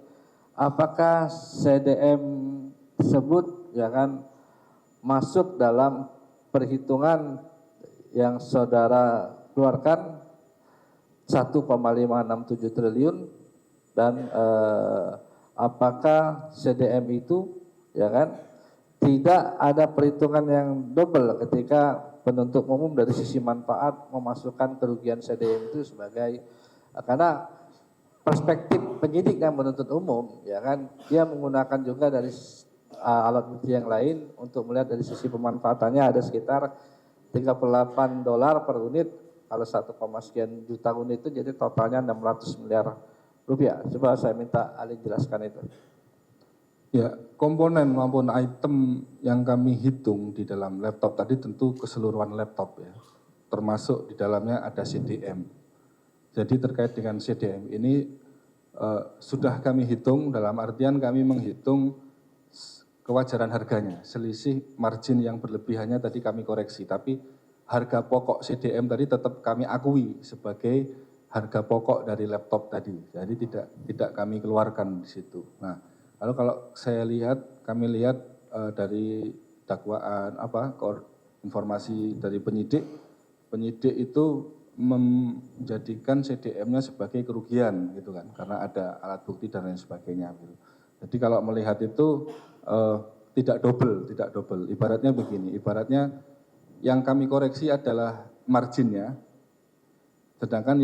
apakah CDM tersebut ya kan masuk dalam perhitungan yang saudara keluarkan 1,567 triliun dan apakah CDM itu ya kan tidak ada perhitungan yang double ketika penuntut umum dari sisi manfaat memasukkan kerugian CDM itu sebagai, karena perspektif penyidik yang menuntut umum ya kan dia menggunakan juga dari alat bukti yang lain untuk melihat dari sisi pemanfaatannya ada sekitar $38 per unit. Kalau 1, sekian juta unit itu jadi totalnya 600 miliar rupiah. Coba saya minta ahli jelaskan itu. Ya, komponen maupun item yang kami hitung di dalam laptop tadi tentu keseluruhan laptop ya. Termasuk di dalamnya ada CDM. Jadi terkait dengan CDM ini sudah kami hitung, dalam artian kami menghitung kewajaran harganya. Selisih margin yang berlebihannya tadi kami koreksi, tapi harga pokok CDM tadi tetap kami akui sebagai harga pokok dari laptop tadi. Jadi tidak kami keluarkan di situ. Nah, lalu kalau kami lihat dari dakwaan informasi dari penyidik itu menjadikan CDM-nya sebagai kerugian gitu kan, karena ada alat bukti dan lain sebagainya gitu. Jadi kalau melihat itu tidak double. Ibaratnya begini, ibaratnya yang kami koreksi adalah marginnya, sedangkan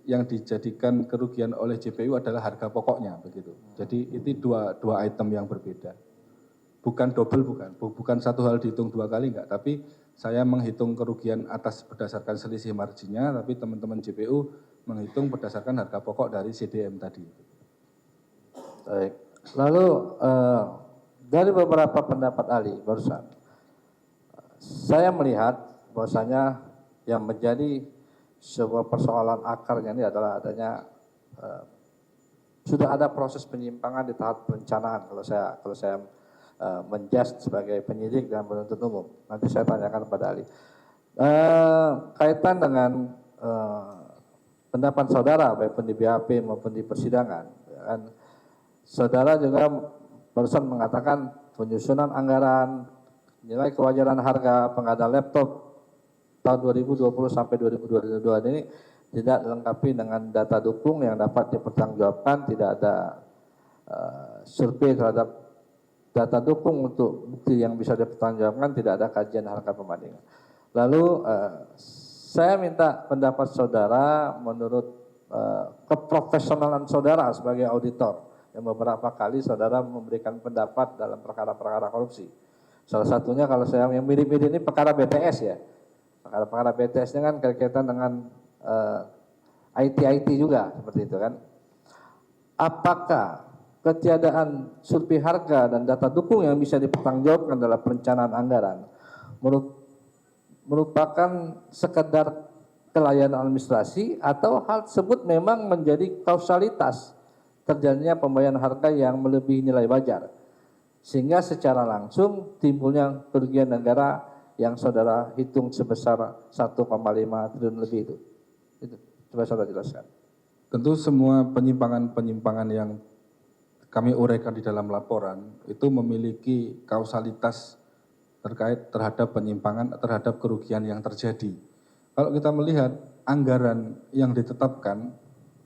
yang dijadikan kerugian oleh JPU adalah harga pokoknya begitu. Jadi itu dua item yang berbeda. Bukan double, bukan satu hal dihitung dua kali enggak, tapi saya menghitung kerugian atas berdasarkan selisih marginnya, tapi teman-teman JPU menghitung berdasarkan harga pokok dari CDM tadi. Baik. Lalu dari beberapa pendapat ahli barusan, saya melihat bahwasanya yang menjadi sebuah persoalan akarnya ini adalah adanya sudah ada proses penyimpangan di tahap perencanaan kalau saya menjust sebagai penyidik dan penuntut umum. Nanti saya tanyakan kepada ahli. Kaitan dengan pendapat saudara baik di BAP maupun di persidangan, ya kan, saudara juga barusan mengatakan penyusunan anggaran, nilai kewajaran harga pengadaan laptop tahun 2020 sampai 2022 ini tidak dilengkapi dengan data dukung yang dapat dipertanggungjawabkan, tidak ada survei terhadap data dukung untuk bukti yang bisa dipertanggungjawabkan, tidak ada kajian harga perbandingan. Lalu saya minta pendapat saudara menurut keprofesionalan saudara sebagai auditor yang beberapa kali saudara memberikan pendapat dalam perkara-perkara korupsi. Salah satunya kalau saya yang mirip-mirip ini perkara BTS ya. Perkara BTS ini kan kaitan dengan IT juga seperti itu kan. Apakah ketiadaan survei harga dan data dukung yang bisa dipertanggungjawabkan dalam perencanaan anggaran merupakan sekedar kelayanan administrasi atau hal tersebut memang menjadi kausalitas terjadinya pembayaran harga yang melebihi nilai wajar, sehingga secara langsung timbulnya kerugian negara yang saudara hitung sebesar 1,5 triliun lebih itu. Coba saudara jelaskan. Tentu semua penyimpangan yang kami uraikan di dalam laporan itu memiliki kausalitas terkait terhadap penyimpangan, terhadap kerugian yang terjadi. kalau kita melihat anggaran yang ditetapkan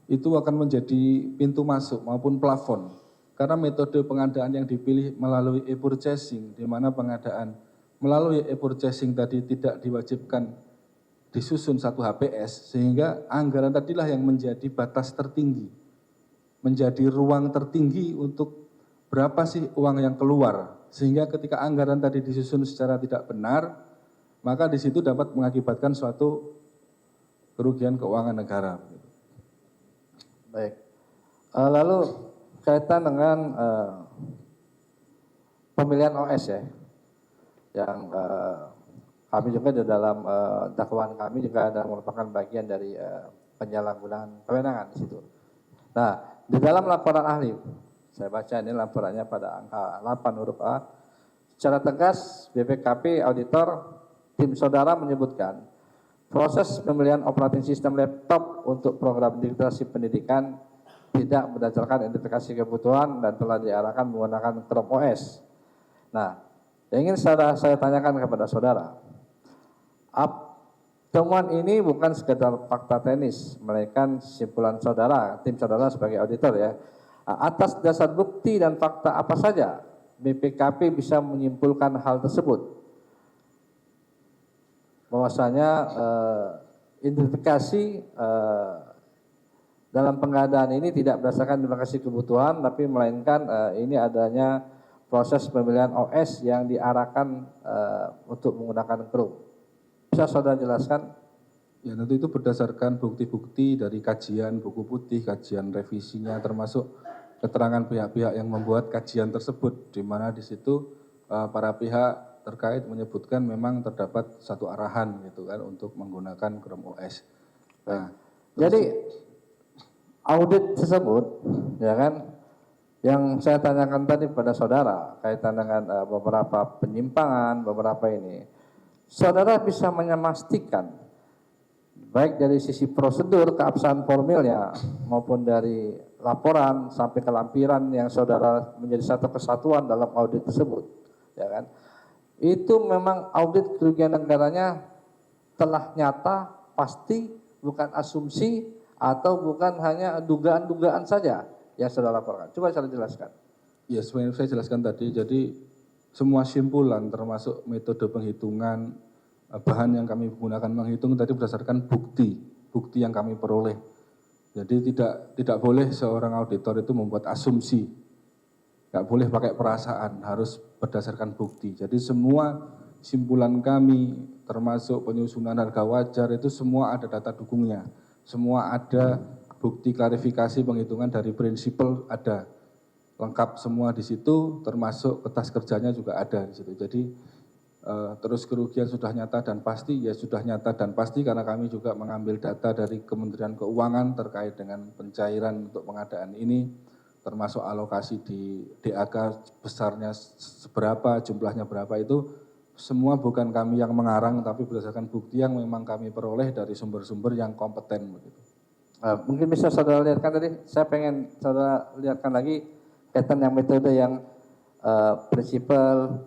itu akan menjadi pintu masuk maupun plafon. Karena metode pengadaan yang dipilih melalui e-purchasing, di mana pengadaan melalui e-purchasing tadi tidak diwajibkan disusun satu HPS, sehingga anggaran tadilah yang menjadi batas tertinggi, menjadi ruang tertinggi untuk berapa sih uang yang keluar. Sehingga ketika anggaran tadi disusun secara tidak benar, maka di situ dapat mengakibatkan suatu kerugian keuangan negara. Baik. Lalu kaitan dengan pemilihan OS ya, yang kami juga di dalam dakwaan kami juga ada merupakan bagian dari penyalahgunaan kewenangan di situ. Nah, di dalam laporan ahli, saya baca ini laporannya pada angka 8 huruf A, secara tegas BPKP auditor tim saudara menyebutkan proses pemilihan operating sistem laptop untuk program digitalisasi pendidikan tidak berdasarkan identifikasi kebutuhan dan telah diarahkan menggunakan Chrome OS. Nah, yang ingin saya tanyakan kepada saudara, temuan ini bukan sekedar fakta teknis, melainkan simpulan saudara, tim saudara sebagai auditor ya. Atas dasar bukti dan fakta apa saja BPKP bisa menyimpulkan hal tersebut? Bahwasanya identifikasi dalam pengadaan ini tidak berdasarkan identifikasi kebutuhan, tapi melainkan ini adanya proses pemilihan OS yang diarahkan untuk menggunakan Chrome. Bisa saudara jelaskan? Ya, tentu itu berdasarkan bukti-bukti dari kajian buku putih, kajian revisinya, termasuk keterangan pihak-pihak yang membuat kajian tersebut, di mana di situ para pihak terkait menyebutkan memang terdapat satu arahan gitu kan untuk menggunakan Chrome OS. Nah, jadi audit tersebut, ya kan, yang saya tanyakan tadi pada saudara kaitan dengan beberapa penyimpangan, beberapa ini, saudara bisa memastikan baik dari sisi prosedur keabsahan formilnya maupun dari laporan sampai ke lampiran yang saudara menjadi satu kesatuan dalam audit tersebut, ya kan? Itu memang audit kerugian negaranya telah nyata, pasti, bukan asumsi atau bukan hanya dugaan-dugaan saja yang saudara laporkan. Coba saya jelaskan. ya sebenarnya saya jelaskan tadi, jadi semua simpulan termasuk metode penghitungan, bahan yang kami gunakan menghitung tadi berdasarkan bukti yang kami peroleh. Jadi tidak boleh seorang auditor itu membuat asumsi, nggak boleh pakai perasaan, harus berdasarkan bukti. Jadi semua simpulan kami termasuk penyusunan harga wajar itu semua ada data dukungnya, semua ada bukti klarifikasi penghitungan dari prinsipal ada lengkap semua di situ, termasuk kertas kerjanya juga ada di situ. Jadi terus kerugian sudah nyata dan pasti, ya sudah nyata dan pasti karena kami juga mengambil data dari Kementerian Keuangan terkait dengan pencairan untuk pengadaan ini, termasuk alokasi di DAK besarnya seberapa, jumlahnya berapa itu, semua bukan kami yang mengarang, tapi berdasarkan bukti yang memang kami peroleh dari sumber-sumber yang kompeten. Begitu. Mungkin bisa saudara lihatkan tadi, saya pengen saudara lihatkan lagi kaitan yang metode yang prinsipal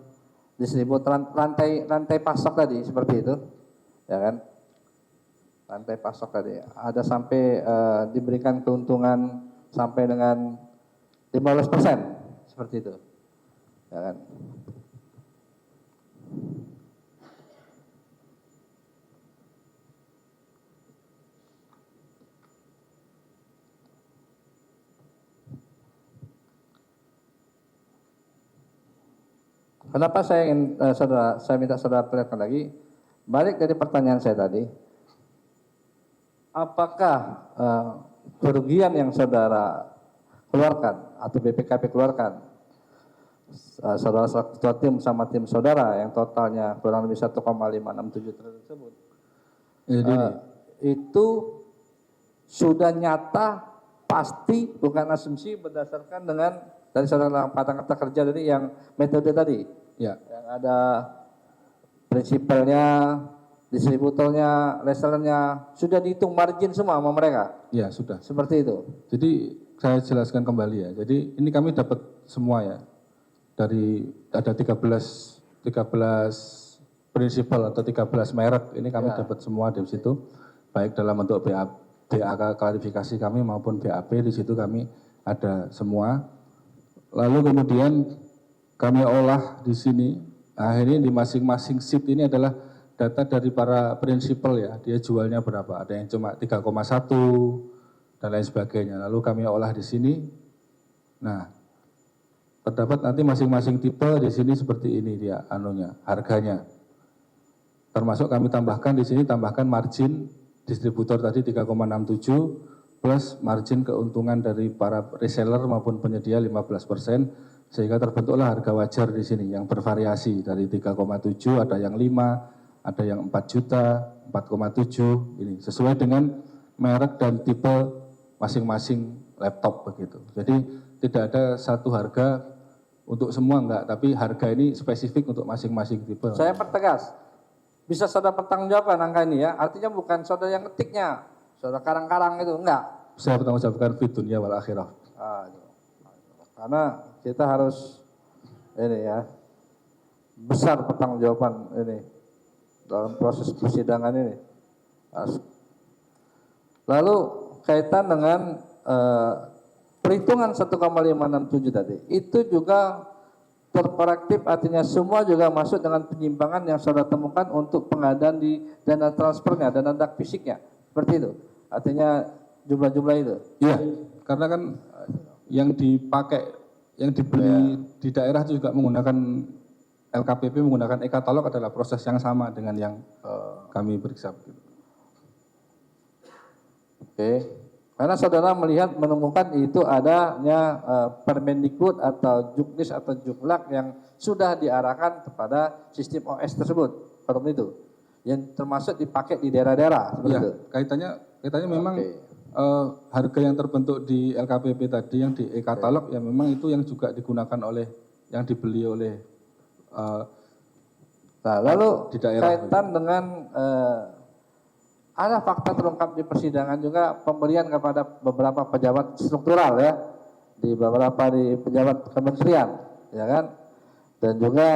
distribut rantai pasok tadi seperti itu, ya kan? Rantai pasok tadi ada sampai diberikan keuntungan sampai dengan 15% seperti itu, ya kan? Kenapa saya ingin saya minta saudara perlihatkan lagi, balik dari pertanyaan saya tadi, apakah kerugian yang saudara keluarkan atau BPKP keluarkan, saudara ketua tim sama tim saudara yang totalnya kurang lebih 1,567 triliun tersebut, itu sudah nyata, pasti, bukan asumsi berdasarkan dengan dari saudara kata kerja tadi yang metode tadi. Ya. Yang ada prinsipalnya, distributornya, resellernya, sudah dihitung margin semua sama mereka. Ya sudah. Seperti itu. Jadi saya jelaskan kembali ya. Jadi ini kami dapat semua ya. Dari ada 13 prinsipal atau 13 merek ini kami dapat semua di situ, baik dalam bentuk BAK klarifikasi kami maupun BAP, di situ kami ada semua. Lalu kemudian kami olah di sini. Akhirnya di masing-masing sheet ini adalah data dari para prinsipal ya, dia jualnya berapa, ada yang cuma 3,1 dan lain sebagainya. Lalu kami olah di sini. Nah, terdapat nanti masing-masing tipe di sini seperti ini dia anunya, harganya. Termasuk kami tambahkan di sini, tambahkan margin distributor tadi 3,67 plus margin keuntungan dari para reseller maupun penyedia 15%, sehingga terbentuklah harga wajar di sini yang bervariasi dari 3,7, ada yang 5, ada yang 4 juta, 4,7, ini sesuai dengan merek dan tipe masing-masing laptop begitu. Jadi tidak ada satu harga untuk semua enggak, tapi harga ini spesifik untuk masing-masing tipe. Saya pertegas, bisa saudara pertanggungjawabkan angka ini ya, artinya bukan saudara yang ketiknya, saudara karang-karang itu, enggak. Saya bertanggungjawabkan fid dunya wal akhirah. Karena kita harus ini ya, besar pertanggungjawaban ini dalam proses persidangan ini. Lalu kaitan dengan perhitungan 1,567 tadi, itu juga terkorektif, artinya semua juga masuk dengan penyimpangan yang saudara temukan untuk pengadaan di dana transfernya, dana dak fisiknya, seperti itu. Artinya jumlah-jumlah itu. Iya, karena kan yang dipakai, yang dibeli di daerah juga menggunakan LKPP, menggunakan e-katalog adalah proses yang sama dengan yang kami periksa. Oke. Karena saudara melihat menemukan itu adanya Permendikbud atau Juknis atau Juklak yang sudah diarahkan kepada sistem OS tersebut, seperti itu, yang termasuk dipakai di daerah-daerah. Iya, kaitannya memang harga yang terbentuk di LKPP tadi yang di e-katalog ya memang itu yang juga digunakan oleh, yang dibeli oleh Nah, lalu di daerah. kaitan dengan ada fakta terungkap di persidangan juga pemberian kepada beberapa pejabat struktural ya, di beberapa di pejabat kementerian, ya kan, dan juga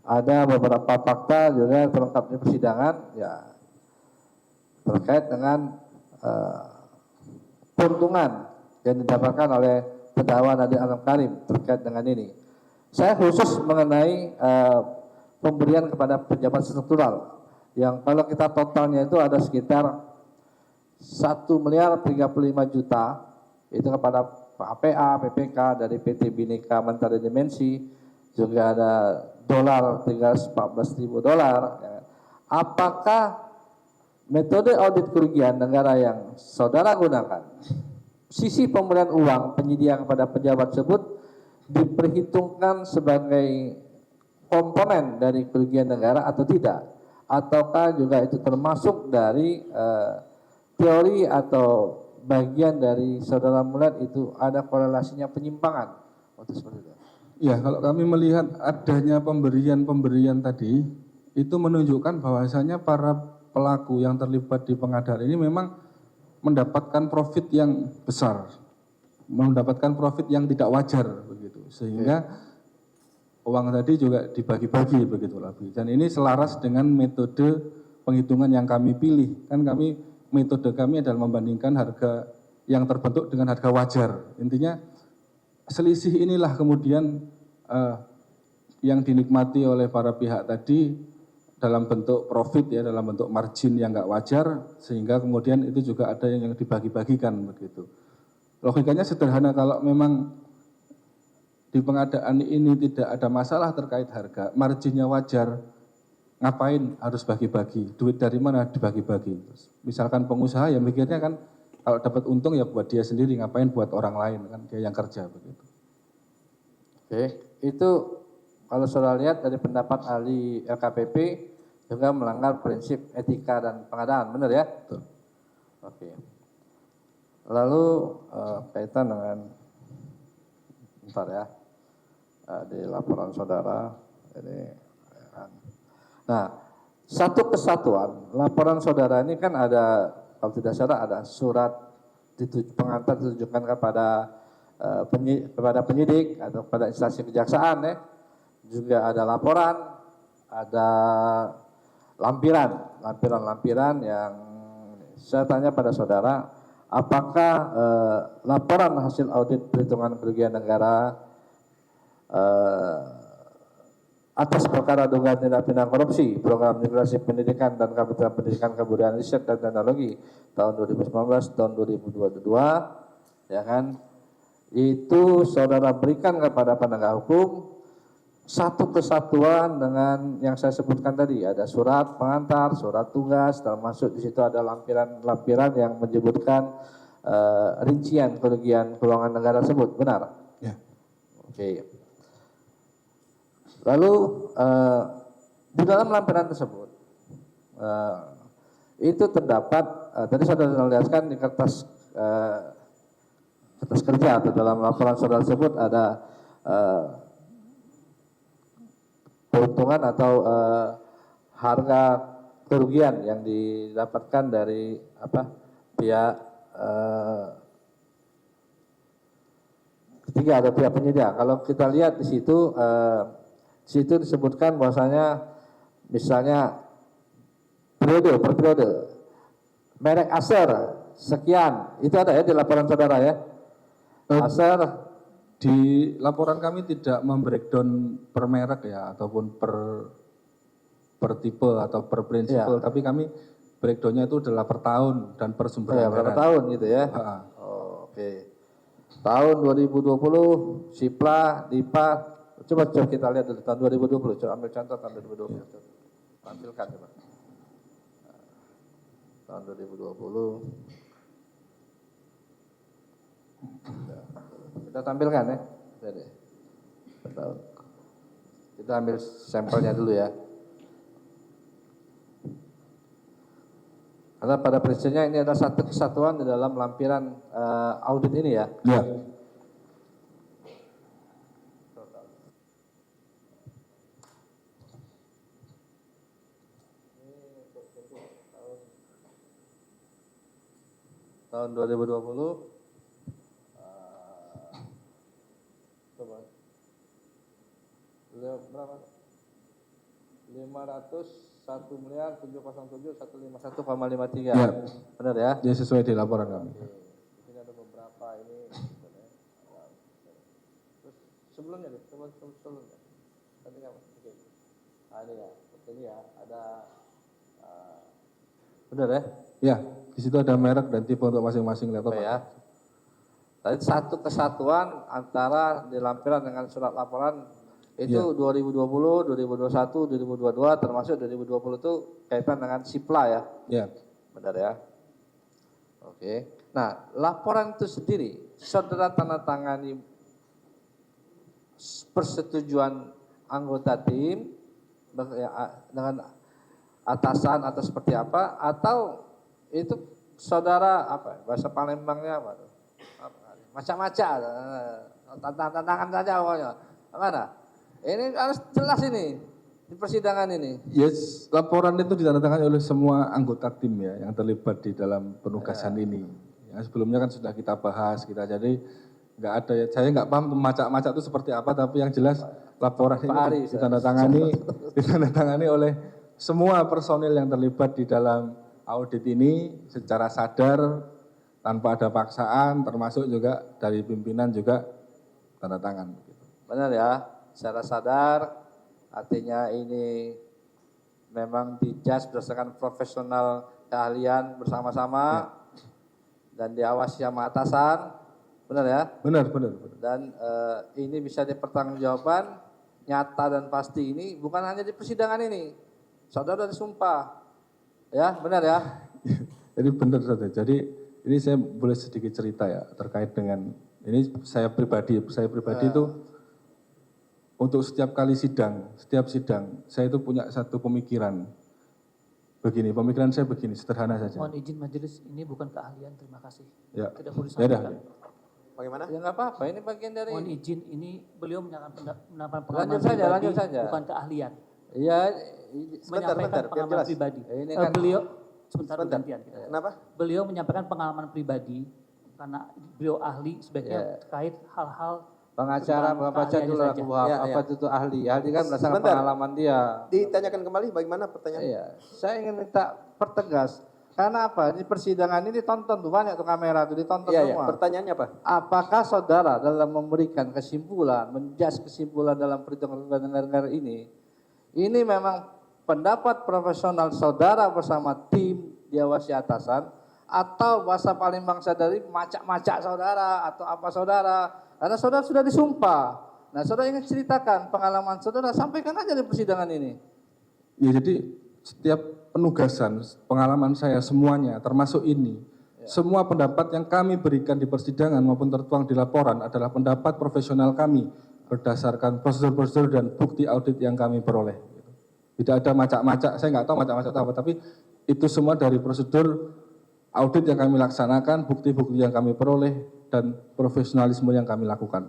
ada beberapa fakta juga terungkap di persidangan ya terkait dengan keuntungan yang didapatkan oleh terdakwa Nadiem Alam Karim terkait dengan ini. Saya khusus mengenai pemberian kepada pejabat struktural yang kalau kita totalnya itu ada sekitar 1.035 juta itu kepada APA, PPK dari PT Bhinneka Mentari Dimensi, juga ada $314.000. Ya. Apakah metode audit kerugian negara yang saudara gunakan, sisi pemberian uang penyedia kepada pejabat tersebut diperhitungkan sebagai komponen dari kerugian negara atau tidak? Ataukah juga itu termasuk dari teori atau bagian dari saudara melihat itu ada korelasinya penyimpangan untuk seperti itu? Ya, kalau kami melihat adanya pemberian tadi itu menunjukkan bahwasanya para pelaku yang terlibat di pengadaan ini memang mendapatkan profit yang besar, mendapatkan profit yang tidak wajar begitu, sehingga uang tadi juga dibagi-bagi begitu lebih. Dan ini selaras dengan metode penghitungan yang kami pilih. Kan metode kami adalah membandingkan harga yang terbentuk dengan harga wajar. Intinya selisih inilah kemudian yang dinikmati oleh para pihak tadi dalam bentuk profit ya, dalam bentuk margin yang nggak wajar, sehingga kemudian itu juga ada yang dibagi-bagikan begitu. Logikanya sederhana, kalau memang di pengadaan ini tidak ada masalah terkait harga, marginnya wajar, ngapain harus bagi-bagi? Duit dari mana dibagi-bagi? Misalkan pengusaha ya mikirnya kan kalau dapat untung ya buat dia sendiri, ngapain buat orang lain, kan dia yang kerja begitu. Oke, itu kalau saudara lihat dari pendapat ahli LKPP juga melanggar prinsip etika dan pengadaan, benar ya? Betul. Oke. Lalu kaitan dengan, bentar ya, di laporan saudara ini. Nah, satu kesatuan laporan saudara ini kan ada, kalau tidak salah ada surat pengantar ditujukan kepada penyidik atau pada instansi kejaksaan ya, juga ada laporan, ada lampiran yang saya tanya pada saudara, apakah laporan hasil audit perhitungan kerugian negara atas perkara dugaan tindak pidana korupsi, program migrasi pendidikan dan Kementerian Pendidikan Kebudayaan Riset dan Teknologi tahun 2019 tahun 2022, ya kan? Itu saudara berikan kepada penegak hukum satu kesatuan dengan yang saya sebutkan tadi, ada surat pengantar, surat tugas, termasuk di situ ada lampiran yang menyebutkan rincian kerugian keuangan negara tersebut, benar? Ya. Oke. Lalu di dalam lampiran tersebut itu terdapat tadi saudara lihatkan di kertas kerja atau dalam laporan saudara tersebut ada keuntungan atau harga kerugian yang didapatkan dari pihak ketiga atau pihak penyedia. Kalau kita lihat di situ disebutkan bahwasanya misalnya per periode merek Acer sekian, itu ada ya di laporan saudara ya. Acer Di laporan kami tidak membreakdown per merek ya, ataupun per tipe atau per prinsipal, tapi kami breakdownnya itu adalah per tahun dan per sumber berapa anggaran. tahun gitu ya. Oh, Oke. Tahun 2020 Sipla, DIPA, coba kita lihat dulu tahun 2020, coba ambil contoh tahun 2020. Tampilkan coba. Tahun 2020. Kita tampilkan ya. Kita ambil sampelnya dulu ya. Karena pada prinsipnya ini ada satu kesatuan di dalam lampiran audit ini ya. Ya. Tahun 2020 coba berapa? 501.707.151,53. Ya. Benar ya? Dia sesuai di laporan kami. Di sini ada beberapa ini. Terus sebelumnya deh, sebelumnya. Tadi kan, oke. Ini ya, ini ya, ada. Benar ya? Ya, di situ ada merek dan tipe untuk masing-masing laptop. Ya. Tadi satu kesatuan antara di lampiran dengan surat laporan itu 2020, 2021, 2022 termasuk 2020 itu kaitan dengan Sipla ya. Ya. Benar ya? Oke. Nah, laporan itu sendiri saudara tanda tangani persetujuan anggota tim dengan atasan atau seperti apa, atau itu saudara bahasa Palembangnya apa tuh? Macam-macam, tantangan saja pokoknya. Mana? Ini harus jelas ini di persidangan ini. Yes, laporan itu ditandatangani oleh semua anggota tim ya yang terlibat di dalam penugasan ini. Yang sebelumnya kan sudah kita bahas, jadi nggak ada ya. Saya nggak paham macak-macak itu seperti apa, tapi yang jelas laporan ini ditandatangani oleh semua personil yang terlibat di dalam audit ini secara sadar, tanpa ada paksaan, termasuk juga dari pimpinan juga tanda tangan. Benar ya, secara sadar, artinya ini memang dijudge berdasarkan profesional keahlian bersama-sama dan diawasi sama atasan, benar ya? Benar. Dan ini bisa dipertanggungjawabkan nyata dan pasti ini bukan hanya di persidangan ini, saudara disumpah, ya benar ya? Jadi benar saja. Jadi ini saya boleh sedikit cerita ya terkait dengan ini saya pribadi itu untuk setiap sidang saya itu punya satu pemikiran saya begini, sederhana saja. Mohon izin majelis, ini bukan keahlian, terima kasih. Ya. Tidak perlu Ya dah. disampaikan. Bagaimana? Ya nggak apa-apa, ini bagian dari. Mohon izin, ini beliau menyatakan Lanjut pengalaman saja, pribadi, lanjut saja. bukan keahlian. Iya, Sebentar, biar pengalaman jelas. pribadi. Ini kan- Beliau sebentar gantian. Kenapa? Beliau menyampaikan pengalaman pribadi karena beliau ahli sebaiknya terkait hal-hal Pengacara, Tentang baca keahliannya dulu saja. aku bahas Ya, apa ya. itu ahli. Ahli kan berdasarkan Sebentar. pengalaman dia. Ditanyakan kembali bagaimana pertanyaan? Iya, saya ingin minta pertegas. Karena apa? Di persidangan ini ditonton tuh banyak tuh kamera tuh ditonton Iya, ya. semua. Pertanyaannya apa? Apakah saudara dalam memberikan kesimpulan, menjudge kesimpulan dalam perhitungan negara ini memang pendapat profesional saudara bersama tim diawasi atasan, atau bahasa paling bangsa dari macak-macak saudara atau apa saudara? Karena saudara sudah disumpah. Nah, saudara ingin ceritakan pengalaman saudara, sampaikan aja di persidangan ini. Ya jadi setiap penugasan, pengalaman saya semuanya termasuk ini, semua pendapat yang kami berikan di persidangan maupun tertuang di laporan adalah pendapat profesional kami berdasarkan prosedur-prosedur dan bukti audit yang kami peroleh. Tidak ada macak-macak, saya nggak tahu macak-macak itu apa, tapi itu semua dari prosedur audit yang kami laksanakan, bukti-bukti yang kami peroleh, dan profesionalisme yang kami lakukan.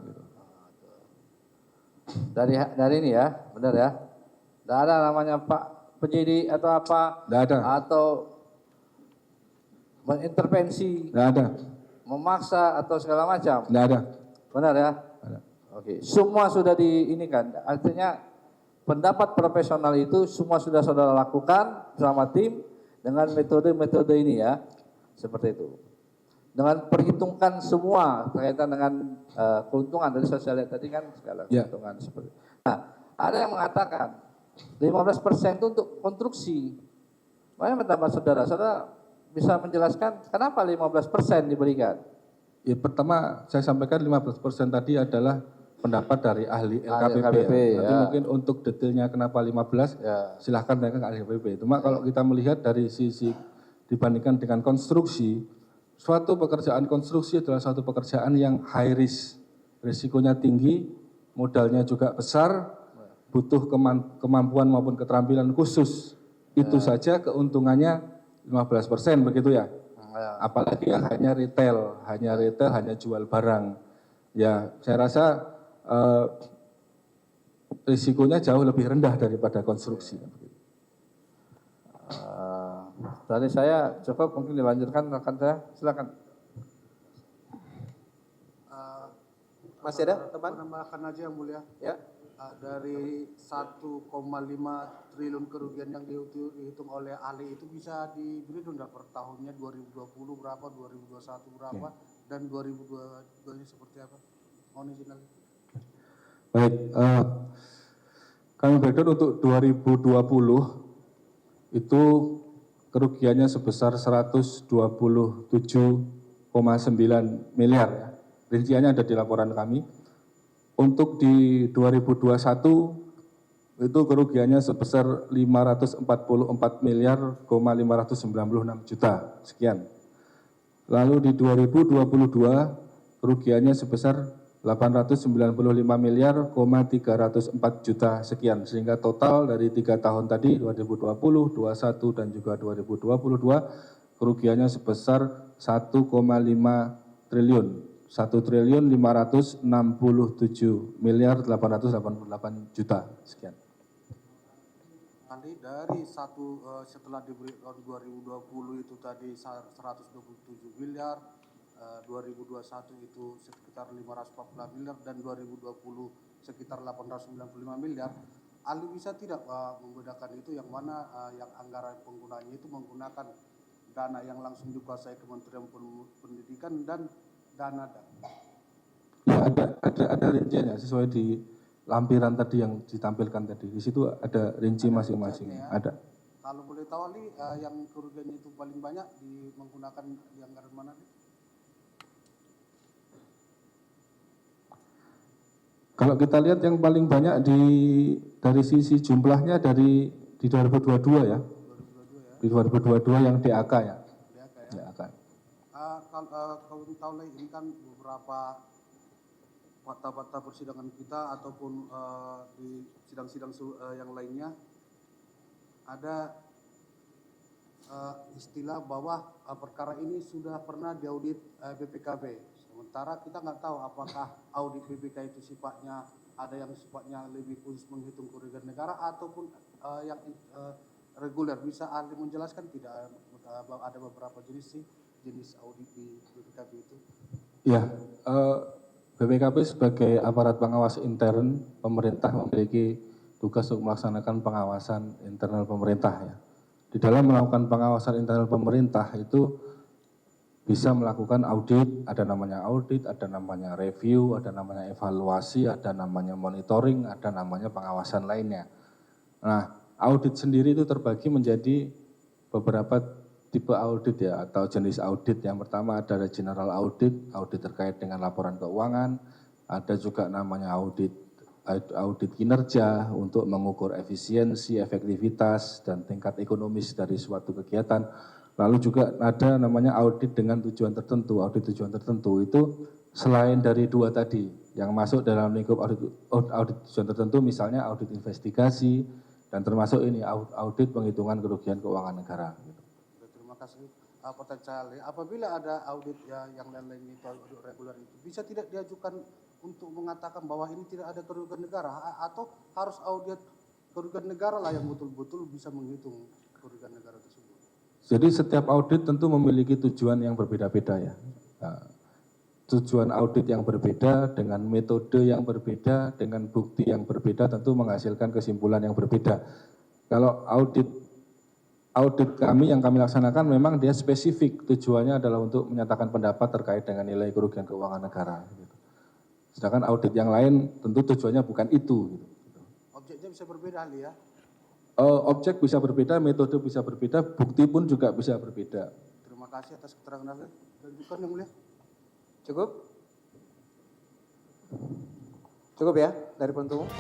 Dari ini ya, benar ya. Tidak ada namanya Pak penyidik atau apa, Tidak ada, atau mengintervensi, tidak ada, memaksa atau segala macam. tidak ada. Benar ya? Ada. Oke, semua sudah diinikan. Artinya pendapat profesional itu semua sudah saudara lakukan bersama tim dengan metode-metode ini ya. Seperti itu. Dengan perhitungkan semua berkaitan dengan keuntungan dari saya lihat tadi kan segala Ya. keuntungan seperti itu. Nah, ada yang mengatakan 15% itu untuk konstruksi. Bagaimana pendapat saudara? Saudara bisa menjelaskan kenapa 15% diberikan? Ya, pertama saya sampaikan 15% tadi adalah pendapat dari ahli LKPP. LKPP, Nanti ya. mungkin untuk detailnya kenapa 15, Ya. silahkan tanyakan ke ahli LKPP. Cuma kalau kita melihat dari sisi dibandingkan dengan konstruksi, suatu pekerjaan konstruksi adalah suatu pekerjaan yang high risk, risikonya tinggi, modalnya juga besar, butuh kemampuan maupun keterampilan khusus. Itu saja keuntungannya 15% begitu ya. Apalagi yang hanya retail, hanya jual barang. Ya, saya rasa risikonya jauh lebih rendah daripada konstruksi. Dari saya cukup, mungkin dilanjutkan rekan saya, silakan. Masih ada teman? Menambahkan aja yang mulia. Ya. Dari 1,5 triliun kerugian yang dihitung oleh ahli itu bisa diberi dong per tahunnya 2020 berapa, 2021 berapa, dan 2022 ini seperti apa? Mohon izin lagi. Baik, kami breakdown untuk 2020 itu kerugiannya sebesar 127,9 miliar. Ya. Rinciannya ada di laporan kami. Untuk di 2021 itu kerugiannya sebesar 544 miliar, 596 juta, sekian. Lalu di 2022 kerugiannya sebesar 895 miliar, 304 juta, sekian. Sehingga total dari 3 tahun tadi, 2020, 2021, dan juga 2022, kerugiannya sebesar 1,5 triliun. 1.567 miliar 888 juta, sekian. Ahli dari setelah diberi tahun 2020 itu tadi 127 miliar, 2021 itu sekitar 540 miliar, dan 2020 sekitar 895 miliar. Ahli bisa tidak membedakan itu yang mana yang anggaran penggunanya itu menggunakan dana yang langsung dikuasai Kementerian Pendidikan dan dana. Ya, ada rinciannya sesuai di lampiran tadi yang ditampilkan tadi. Di situ ada rinci masing-masing. Ya. Ada. Kalau boleh tahu Ali, yang kerugiannya itu paling banyak menggunakan di anggaran mana? Kalau kita lihat yang paling banyak dari sisi jumlahnya di 2022 ya. 2022 ya. Di 2022 yang DAK ya. DAK ya. DAK. Kalau tahu lah ini kan beberapa fakta-fakta persidangan kita ataupun di sidang-sidang yang lainnya ada istilah bahwa perkara ini sudah pernah diaudit BPKB. Sementara kita nggak tahu apakah audit BPK itu sifatnya ada yang sifatnya lebih khusus menghitung kerugian negara ataupun yang reguler. Bisa ahli menjelaskan tidak ada beberapa jenis audit di BPKB itu? Ya, BPKP sebagai aparat pengawas intern pemerintah memiliki tugas untuk melaksanakan pengawasan internal pemerintah ya. Di dalam melakukan pengawasan internal pemerintah itu bisa melakukan audit, ada namanya review, ada namanya evaluasi, ada namanya monitoring, ada namanya pengawasan lainnya. Nah, audit sendiri itu terbagi menjadi beberapa tipe audit ya, atau jenis audit. Yang pertama ada general audit, audit terkait dengan laporan keuangan, ada juga namanya audit kinerja untuk mengukur efisiensi, efektivitas, dan tingkat ekonomis dari suatu kegiatan. Lalu juga ada namanya audit dengan tujuan tertentu. Audit tujuan tertentu itu selain dari dua tadi, yang masuk dalam lingkup audit tujuan tertentu, misalnya audit investigasi, dan termasuk ini audit penghitungan kerugian keuangan negara. Terima kasih. Pertanyaan saya, apabila ada audit ya, yang lain-lain itu audit reguler itu, bisa tidak diajukan untuk mengatakan bahwa ini tidak ada kerugian negara, atau harus audit kerugian negara lah yang betul-betul bisa menghitung kerugian negara tersebut? Jadi setiap audit tentu memiliki tujuan yang berbeda-beda ya. Nah, tujuan audit yang berbeda dengan metode yang berbeda, dengan bukti yang berbeda tentu menghasilkan kesimpulan yang berbeda. Kalau audit kami yang kami laksanakan memang dia spesifik, tujuannya adalah untuk menyatakan pendapat terkait dengan nilai kerugian keuangan negara. Sedangkan audit yang lain tentu tujuannya bukan itu. Objeknya bisa berbeda ahli ya? Objek bisa berbeda, metode bisa berbeda, bukti pun juga bisa berbeda. Terima kasih atas keterangan ahli. Lanjutkan yang mulia. Cukup? Cukup ya dari penuntut umum?